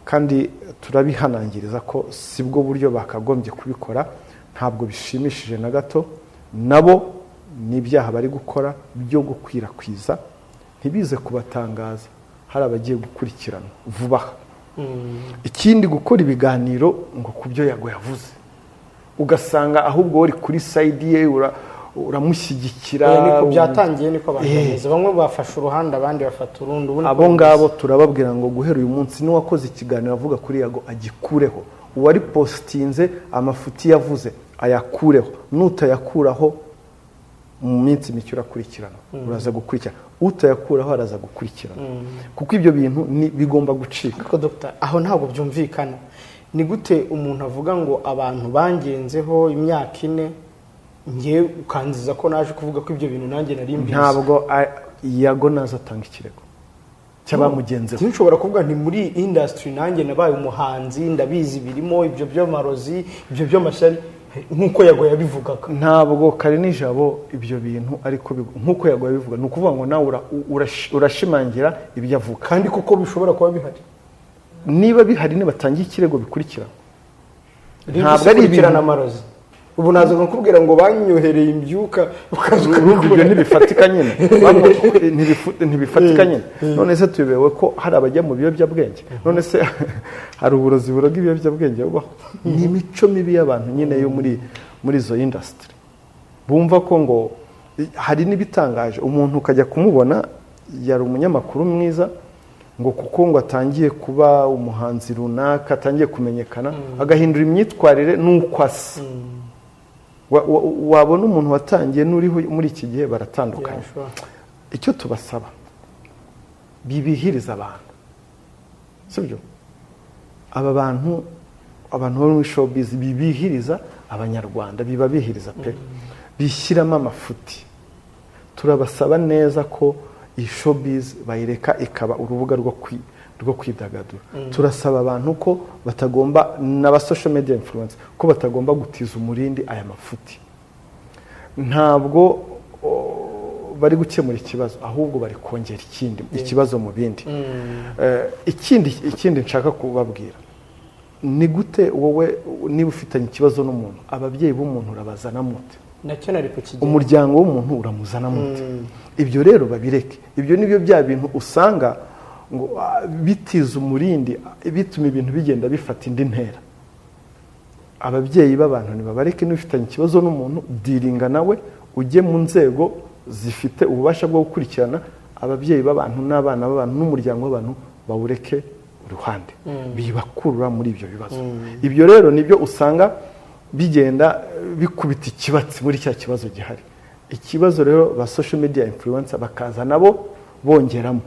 kandi turabihanangiriza ko si bwo buryo bakagombye kubikora, ntabwo bishimishije na gato. Nabo n'ibyaha bari gukora byo gukwirakwiza, ntibize kubatangaza, hari abagiye gukurikirana vuba aha. Ikindi, gukora ibiganiro ngo ku byo Yago yavuze, ugasanga ahubwo uri kuri sayidi ye uramushyigikira. Niko byatangiye, niko bameze. Bamwe bafashe uruhande, abandi bafata urundi. Abo ngabo turababwira ngo guhera uyu munsi n'uwakoze ikiganiro avuga kuri Yago agikureho, uwari postinze amafuti yavuze ayakureho, n'utayakuraho mu minsi mike urakurikirana, uraza gukurikirana, utayakuraho araza gukurikirana, kuko ibyo bintu bigomba gucika. Ariko Dr. aho ntabwo byumvikana. Ni gute umuntu avuga ngo abantu bangenzeho imyaka 4, ngiye ukanziza ko naje kuvuga ko ibyo bintu nanjye nari mbizi? Ntabwo Yago naza atanga ikirego cy'abamugenzeho. Sinshobora kuvuga nti muri industry nanjye nabaye umuhanzi, ndabizi birimo ibyo by'amarozi, ibyo by'amashyari, nkuko Yago yabivugaga. Ntabwo kare nijabo ibyo bintu, ariko nkuko Yago yabivuga, ni ukuvuga ngo nawe urashimangira ibyo avuga, kandi kuko bishobora kuba bihari. Niba bihari, nibatangiye ikirego bikurikirana. Ntabwo ari ibirana amarozi. Ubu nazo nkubwira ngo banyohereye imbyuka ibyo ntibifatika nyine, ntibifatika nyine. None se tuyobewe ko hari abajya mu biyobyabwenge? None se hari uburozi buroga ibiyobyabwenge bubaho? Ni imico mibi y'abantu nyine yo muri izo industry, bumva ko ngo hari n'ibitangaje. Umuntu ukajya kumubona yari umunyamakuru mwiza, ngo kuko ngo atangiye kuba umuhanzi runaka, atangiye kumenyekana, agahindura imyitwarire n'uko asa. Wabona umuntu watangiye n'uriho muri iki gihe baratandukanye. Icyo tubasaba, bibihiriza abantu, sibyo? Aba bantu bo muri showbiz bibihiriza abanyarwanda, bibabihiriza pe, bishyiramo amafuti. Turabasaba neza ko iyi showbiz bayireka ikaba urubuga rwo kwidagadura. Turasaba abantu ko batagomba, n'aba social media influence, ko batagomba gutiza umurindi aya mafuti. Ntabwo bari gukemura ikibazo, ahubwo bari kongera ikibazo mu bindi. Ikindi nshaka kubabwira, ni gute wowe niba ufitanye ikibazo n'umuntu, ababyeyi b'umuntu urabazana mute? Nacyo nari kukigira. Umuryango w'umuntu uramuzana mute? Ibyo rero babireke. Ibyo nibyo bya bintu usanga ngo bitiza umurindi, bituma ibintu bigenda bifata indi ntera. Ababyeyi b'abantu nibabareke, n'ufitanye ikibazo n'umuntu, diringa nawe, ujye mu nzego zifite ububasha bwo gukurikirana. Ababyeyi b'abantu n'abana b'abantu n'umuryango w'abantu bawureke uruhande, bibakurura muri ibyo bibazo. Ibyo rero nibyo usanga bigenda bikubita ikibatsi muri cya kibazo gihari. Ikibazo rero ba social media influencer bakaza nabo bongeramo,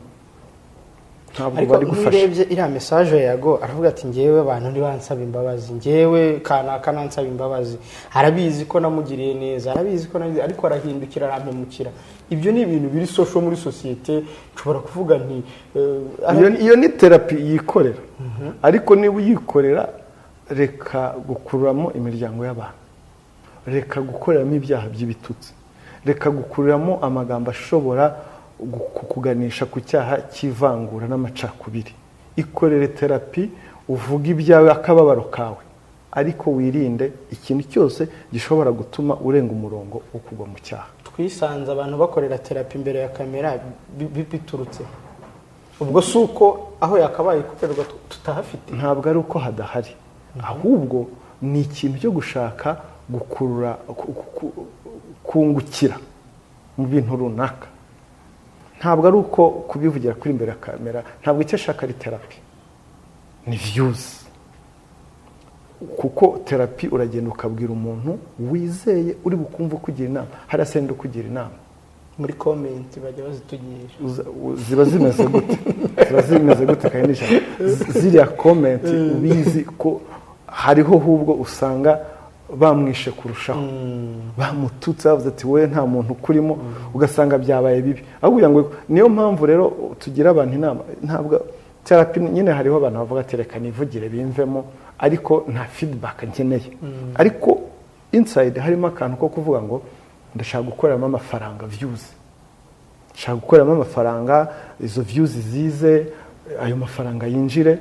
ntabwo bari gufasha. Ariko urebye iriya message ya Yago, aravuga ati ngewe abantu ntibansaba imbabazi, ngewe kanaka nansaba imbabazi, arabizi ko namugiriye neza, arabizi ko ariko arahindukira, arampemukira. Ibyo ni ibintu biri social muri societe. Nshobora kuvuga nti iyo ni therapy yikorera. Ariko niba uyikorera, reka gukururamo imiryango y'abantu, reka gukoreramo ibyaha by'ibitutsi, reka gukuriramo amagambo ashobora kukuganisha ku cyaha cy'ivangura n'amacakubiri. Ikorere therapy, uvuga ibyawe, akababaro kawe, ariko wirinde ikintu cyose gishobora gutuma urenga umurongo wo kugwa mu cyaha. Twisanze abantu bakorera therapy imbere ya kamera biturutse, ubwo si uko aho yakabaye gukorerwa tutahafite? Ntabwo ari uko hadahari, ahubwo ni ikintu cyo gushaka gukurura, kungukira mu bintu runaka. Ntabwo ari uko kubivugira kuri imbere ya kamera. Ntabwo icyo ashaka ari therapy, ni views. Kuko therapy uragenda ukabwira umuntu wizeye, uri bukumva kugira inama, hari asenda kugira inama. Muri comment bajya bazitugisha, ziba zimeze gute? Ziba zimeze gute kandi ziriya comment ubizi ko hariho hubwo usanga bamwishe kurushaho, bamututse, bavuze ati we nta muntu kurimo, ugasanga byabaye bibi. Ahubwo ngo niyo mpamvu rero tugira abantu inama. Ntabwo therapy nyine, hariho abantu bavuga ati reka nivugire bimvemo, ariko nta feedback nkeneye. Ariko inside harimo akantu ko kuvuga ngo ndashaka gukoreramo amafaranga, views, ndashaka gukoreramo amafaranga, izo views zize, ayo mafaranga yinjire,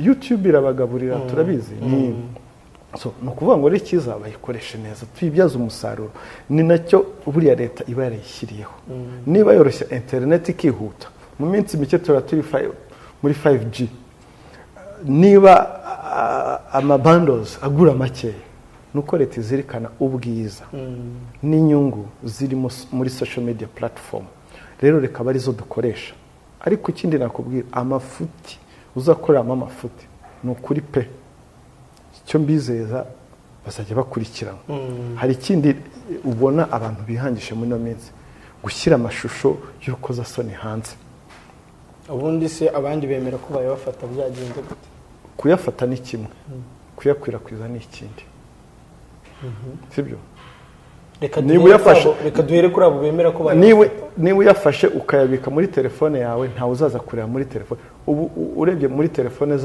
YouTube irabagaburira turabizi ni ukuvuga ngo icyiza bayikoreshe neza tuyibyaze umusaruro ni nacyo buriya leta iba yarayishyiriyeho niba yoroshya interineti ikihuta mu minsi mike turi muri 5G niba amabandozi agura makeya nuko leta izirikana ubwiza n'inyungu ziri muri social media platform rero reka aba arizo dukoresha ariko ikindi nakubwira amafuti uzakoreramo amafuti ni ukuri pe icyo mbizeza bazajya bakurikirana hari ikindi ubona abantu bihangishe muri no minsi gushyira amashusho y'urukozasoni hanze ubundi se abandi bemera ko bayabafata byagenze gute kuyafata ni kimwe kuyakwirakwiza ni ikindi sibyo reka duhere kuri abo bemera ko bayabafata niba uyafashe ukayabika muri telefone yawe ntawe uzaza kureba muri telefone ubu urebye muri telefone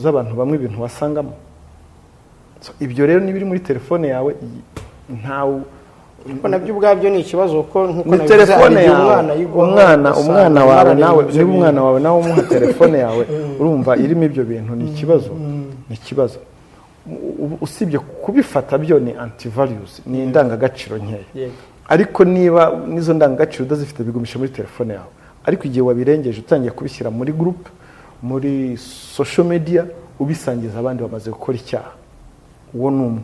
z'abantu bamwe ibintu wasangamo ibyo rero niba iri muri telefone yawe ntawe nabyo ubwabyo ni ikibazo kuko nkuko nabivuze telefone yawe umwana wawe nawe niba umwana wawe nawe umuha telefone yawe urumva irimo ibyo bintu ni ikibazo usibye kubifata byo ni antivalues ni indangagaciro nkeya ariko niba nizo ndangagaciro udazifite bigumisha muri telefone yawe ariko igihe wabirengeje utangiye kubishyira muri group muri social media ubisangiza abandi bamaze gukora icyaha uwo ni umwe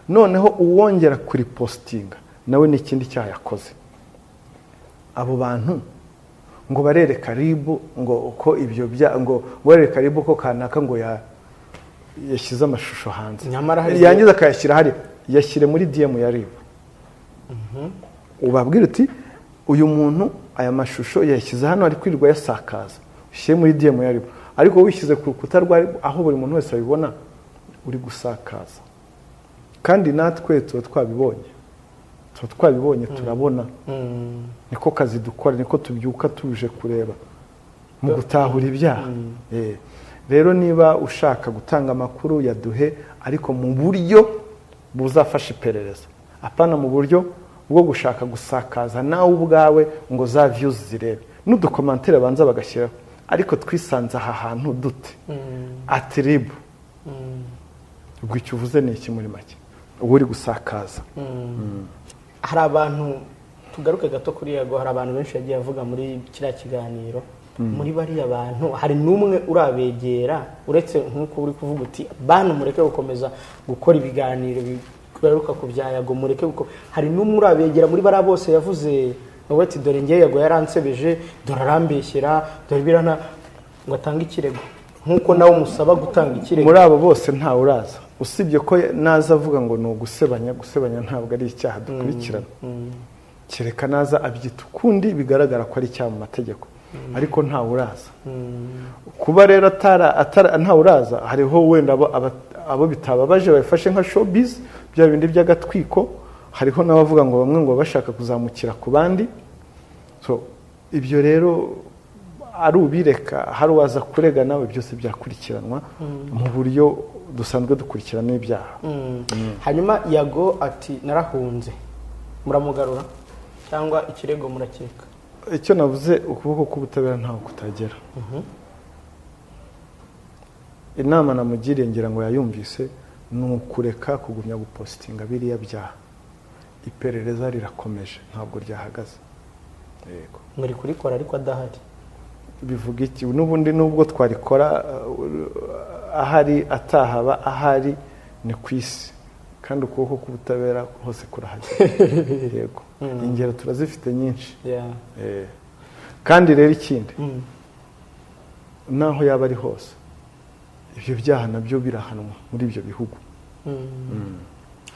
noneho uwongera kuri postinga nawe n'ikindi cyaha yakoze abo bantu ngo barereka ribu ngo uko ibyo ngo barereka ribu ko kanaka ngo yashyize amashusho hanze yangiza akayashyira hari yashyire muri DM ya ribu ubabwira uti uyu muntu aya mashusho yashyize hano ari kwirirwa yasakaza ushyire muri DM ya ribu ariko wishyize ku rukuta rwa aho buri muntu wese abibona uri gusakaza kandi natwe tuba twabibonye turabona niko kazi dukora niko tubyuka tuje kureba mu gutahura ibyaha rero niba ushaka gutanga amakuru yaduhe ariko mu buryo buzafasha iperereza apana mu buryo bwo gushaka gusakaza nawe ubwawe ngo za views zirebe n'udukomantere banza bagashyiraho ariko twisanze aha hantu dute atiribu ubwo icyo uvuze ni iki muri make uba uri gusakaza hari abantu tugaruke gato kuri yego hari abantu benshi yagiye avuga muri kiriya kiganiro muri bariya bantu hari n'umwe urabegera uretse nk'uko uri kuvuga uti bantu mureke gukomeza gukora ibiganiro bigaruka ku bya yago mureke hari n'umwe urabegera muri bariya bose yavuze wowe ati dore ngiye yago yaransebeje dore arambeshyera dore birana ngo atange ikirego nk'uko nawe umusaba gutanga ikirego muri abo bose ntawe uraza usibye ko naza avuga ngo ni ugusebanya ntabwo ari icyaha dukurikirana kereka naza abyita ukundi bigaragara ko ari icyaha mu mategeko ariko ntawe uraza kuba rero ntawe uraza hariho wenda abo bitababaje babifashe nka showbiz bya bindi by'agatwiko hariho n'abavuga ngo bamwe ngo bashaka kuzamukira ku bandi ibyo rero ari ubireka hari uwaza kurega nawe byose byakurikiranwa mu buryo dusanzwe dukurikirana ibyaha hanyuma yago ati narahunze muramugarura cyangwa ikirego murakeka icyo navuze ukuboko k'ubutabera ntaho kutagera inama namugiriye ngira ngo yayumvise ni ukureka kugumya gupositinga biriya byaha iperereza rirakomeje ntabwo ryahagaze yego muri kurikora ariko adahari bivuga iki n'ubundi nubwo twarikora ahari atahaba ahari ni ku isi kandi ukuboko k'ubutabera hose kurahagera yego ingero turazifite nyinshi kandi rero ikindi naho yaba ari hose ibyo byaha nabyo birahanwa muri ibyo bihugu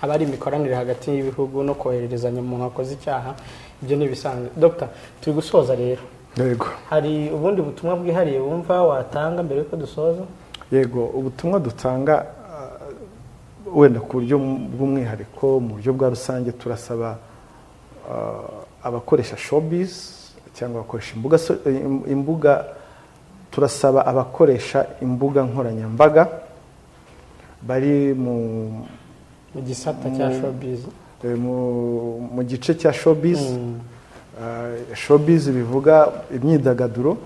haba ari imikoranire hagati y'ibihugu no kohererezanya umuntu wakoze icyaha ibyo ni ibisanzwe Dr. turi gusoza rero yego hari ubundi butumwa bwihariye wumva watanga mbere yuko dusoza yego ubutumwa dutanga wenda ku buryo bw'umwihariko mu buryo bwa rusange turasaba abakoresha showbiz cyangwa abakoresha imbuga turasaba abakoresha imbuga nkoranyambaga bari mu gisata cya showbiz mu gice cya showbiz showbiz bivuga imyidagaduro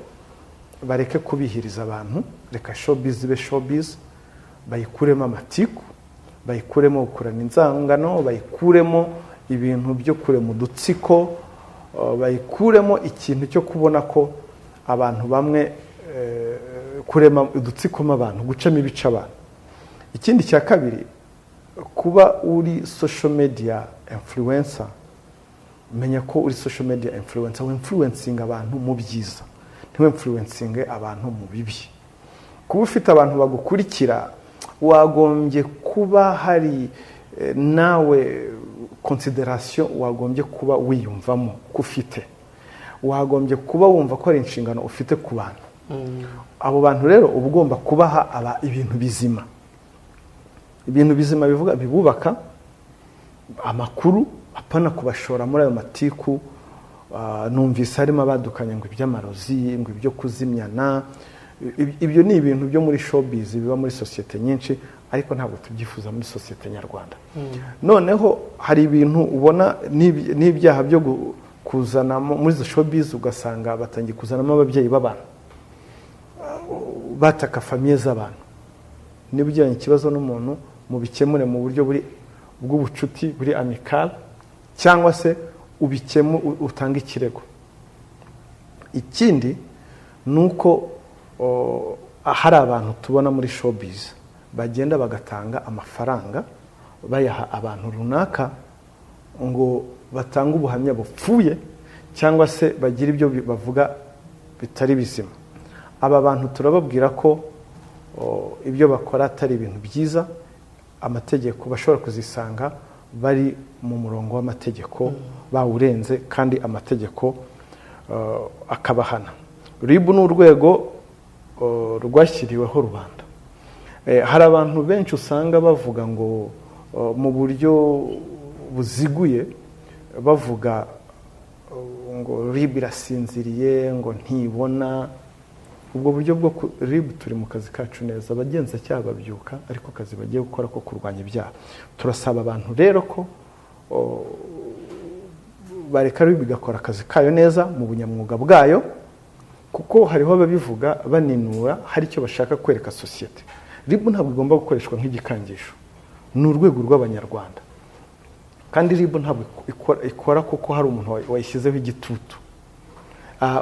bareke kubihiriza abantu, reka showbiz ibe showbiz, bayikuremo amatiku, bayikuremo gukurana inzangano, bayikuremo ibintu byo kurema udutsiko, bayikuremo ikintu cyo kubona ko abantu bamwe kurema udutsiko abantu, gucamo ibice abantu. Ikindi cya kabiri, kuba uri social media influencer, menya ko uri social media influencer, influencing abantu mu byiza, influencing abantu mu bibi. Kuba ufite abantu bagukurikira, wagombye kuba hari nawe consideration, wagombye kuba wiyumvamo ko ufite, wagombye kuba wumva ko ari inshingano ufite ku bantu. Abo bantu rero uba ugomba kubaha ibintu bizima, ibintu bizima bivuga bibubaka, amakuru, apana kubashora muri ayo matiku. Numvise harimo abadukanye ngo iby'amarozi, ngo ibyo kuzimyana. Ibyo ni ibintu byo muri showbiz biba muri sosiyete nyinshi, ariko ntabwo tubyifuza muri sosiyete nyarwanda. Noneho hari ibintu ubona n'ibyaha byo kuzana muri zo showbiz, ugasanga batangiye kuzanamo ababyeyi b'abantu, bataka famiye z'abantu. Niba ugiranye ikibazo n'umuntu, mubikemure mu buryo bw'ubucuti, buri amical, cyangwa se utanga ikirego. Ikindi nuko hari abantu tubona muri showbiz bagenda bagatanga amafaranga, bayaha abantu runaka ngo batanga ubuhamya bupfuye, cyangwa se bagira ibyo bavuga bitari bizima. Aba bantu turababwira ko ibyo bakora atari ibintu byiza, amategeko bashobora kuzisanga bari mu murongo w'amategeko, bawurenze, kandi amategeko akabahana. RIB ni urwego rwashyiriweho rubanda. Hari abantu benshi usanga bavuga ngo mu buryo buziguye, bavuga ngo RIB irasinziriye, ngo ntibona. Ubwo buryo bwo RIB turi mu kazi kacu neza, abagenzacyaha babyuka, ariko kazi bagiye gukora ko kurwanya ibyaha. Turasaba abantu rero ko bareka RIB igakora akazi kayo neza mu bunyamwuga bwayo, kuko hariho ababivuga baninura, hari icyo bashaka kwereka sosiyete. RIB ntabwo igomba gukoreshwa nk'igikangisho, ni urwego rw'abanyarwanda, kandi RIB ntabwo ikora kuko hari umuntu wayishyizeho igitutu.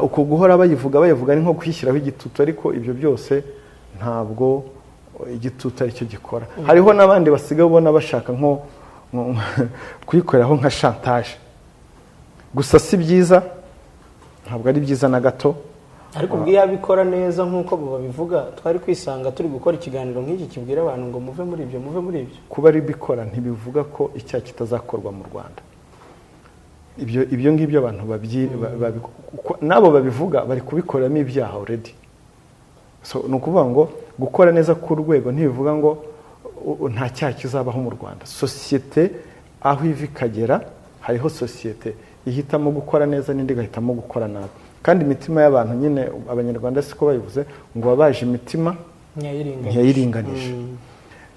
Uko guhora bayivuga ni nko kwishyiraho igitutu, ariko ibyo byose ntabwo igitutu ari cyo gikora. Hariho n'abandi basigaye ubona bashaka nko kuyikoreraho nka chantage. Gusa si byiza, ntabwo ari byiza na gato. Ariko ubwo yabikora neza nk'uko babivuga, twari kwisanga turi gukora ikiganiro nk'iki kibwira abantu ngo muve muri ibyo. Kuba RIB ikora ntibivuga ko icyaha kitazakorwa mu Rwanda. Ibyo ngibyo abantu nabo babivuga bari kubikoramo ibyaha already. So ni ukuvuga ngo gukora neza ku rwego ntibivuga ngo nta cyaha kizabaho mu Rwanda. Sosiyete aho iva ikagera, hariho sosiyete ihitamo gukora neza n'indi igahitamo gukora nabi. Kandi imitima y'abantu nyine, abanyarwanda siko bayivuze ngo babaje imitima ntiyayiringanije.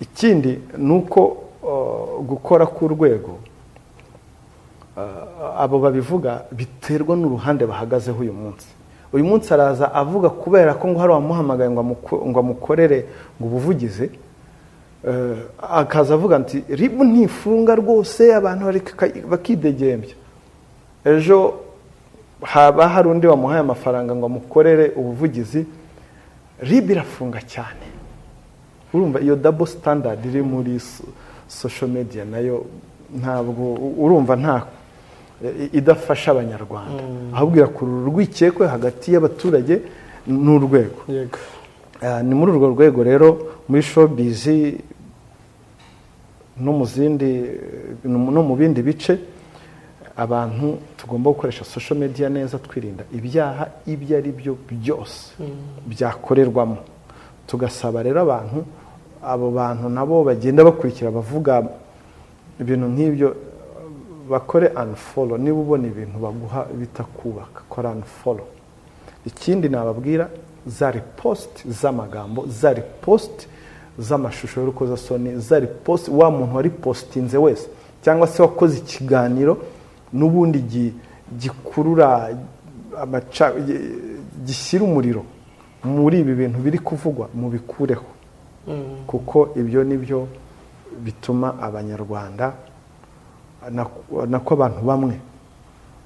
Ikindi nuko gukora ku rwego, abo babivuga biterwa n'uruhande bahagazeho uyu munsi. Uyu munsi araza avuga kubera ko ngo hari wamuhamagaye ngo amukorere ngo ubuvugize, akaza avuga ati RIB ntifunga rwose, abantu bakidegembya. Ejo haba hari undi wamuhaye amafaranga ngo amukorere ubuvugizi, RIB irafunga cyane. Urumva iyo double standard iri muri social media nayo ntabwo, urumva nta idafasha abanyarwanda, ahubwo irakurura urwikekwe hagati y'abaturage n'urwego. Ni muri urwo rwego rero muri showbiz no mu bindi bice, abantu tugomba gukoresha social media neza, twirinda ibyaha ibyo ari byo byose byakorerwamo. Tugasaba rero abo bantu nabo bagenda bakurikira bavuga ibintu nk'ibyo, bakore unfollow. Niba ubona ibintu baguha bitakubaka, kora unfollow. Ikindi nababwira, za repost z'amagambo, za repost z'amashusho y'urukozasoni, za repost wa muntu wari postinze wese, cyangwa se wakoze ikiganiro n'ubundi gikurura gishyira umuriro muri ibi bintu biri kuvugwa mubikureho kuko ibyo nibyo bituma abanyarwanda nako abantu bamwe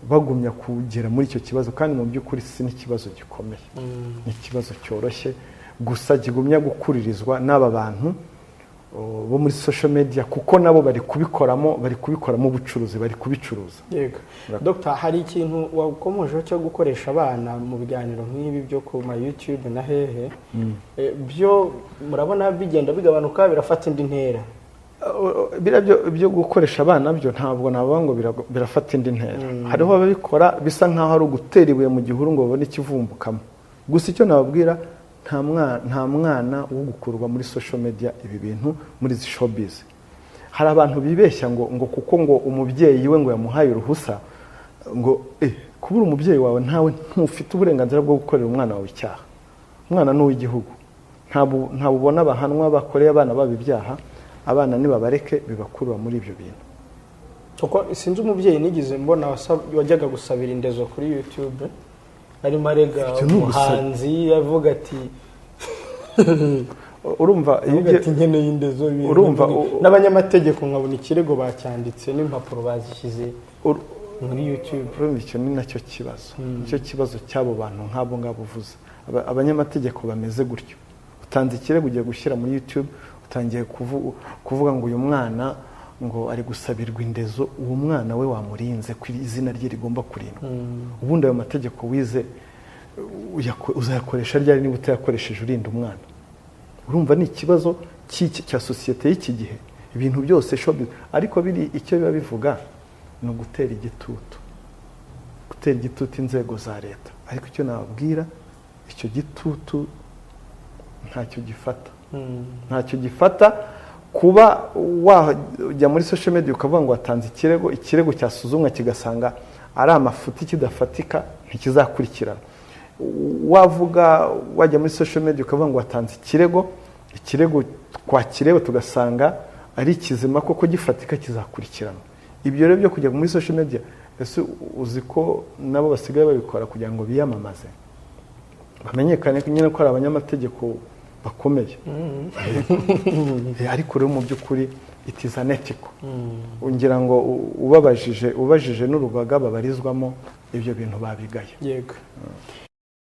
bagumya kugera muri icyo kibazo kandi mu by'ukuri si n'ikibazo gikomeye ni ikibazo cyoroshye gusa kigumya gukuririzwa n'aba bantu bo muri social media kuko nabo bari kubikoramo ubucuruzi bari kubicuruza. Yego Dr. hari ikintu wakomojeho cyo gukoresha abana mu biganiro nk'ibi byo ku ma YouTube na hehe byo murabona bigenda bigabanuka birafata indi ntera byo gukoresha abana byo ntabwo navuga ngo birafata indi ntera hariho ababikora bisa nkaho ari ugutera ibuye mu gihuru ngo babone ikivumbukamo gusa icyo nababwira nta mwana wo gukurwa muri social media ibi bintu muri izi showbiz. Hari abantu bibeshya ngo kuko ngo umubyeyi we ngo yamuhaye uruhusa ngo kubura umubyeyi wawe ntawe ntufite uburenganzira bwo gukorera umwana wawe icyaha. Umwana ni uw'igihugu ntabwo ubona abahanwa bakoreye abana babo ibyaha abana nibabareke bibakurura muri ibyo bintu. Kuko sinzi umubyeyi nigize mbona wajyaga gusabira indezo kuri YouTube arimo arega umuhanzi avuga ati urumva nkeneye indezo urumva n'abanyamategeko nkabona ikirego bacyanditse n'impapuro bazishyize muri YouTube. Icyo ni nacyo kibazo nicyo kibazo cy'abo bantu nk'abo ngabo uvuze abanyamategeko bameze gutyo. Utanze ikirego ugiye gushyira muri YouTube utangiye kuvuga ngo uyu mwana ngo ari gusabirwa indezo uwo mwana we wamurinze ku izina rye rigomba kurindwa. Ubundi ayo mategeko wize uzayakoresha ryari niba utayakoresheje urinda umwana. Urumva ni ikibazo cya sosiyete y'iki gihe ibintu byose ariko biri icyo biba bivuga ni ugutera igitutu inzego za leta ariko icyo nababwira icyo gitutu ntacyo gifata kuba wajya muri social media ukavuga ngo watanze ikirego cyasuzumwa kigasanga ari amafuti kidafatika ntikizakurikirana. Wajya muri social media ukavuga ngo watanze ikirego twakireba tugasanga ari kizima koko gifatika kizakurikirana. Ibyo rero byo kujya muri social media ese uzi ko nabo basigaye babikora kugira ngo biyamamaze bamenyekane nyine ko ari abanyamategeko bakomeye ariko rero mu by'ukuri it is unethical. Ngira ngo ubajije n'urugaga babarizwamo ibyo bintu babigaye. Yego.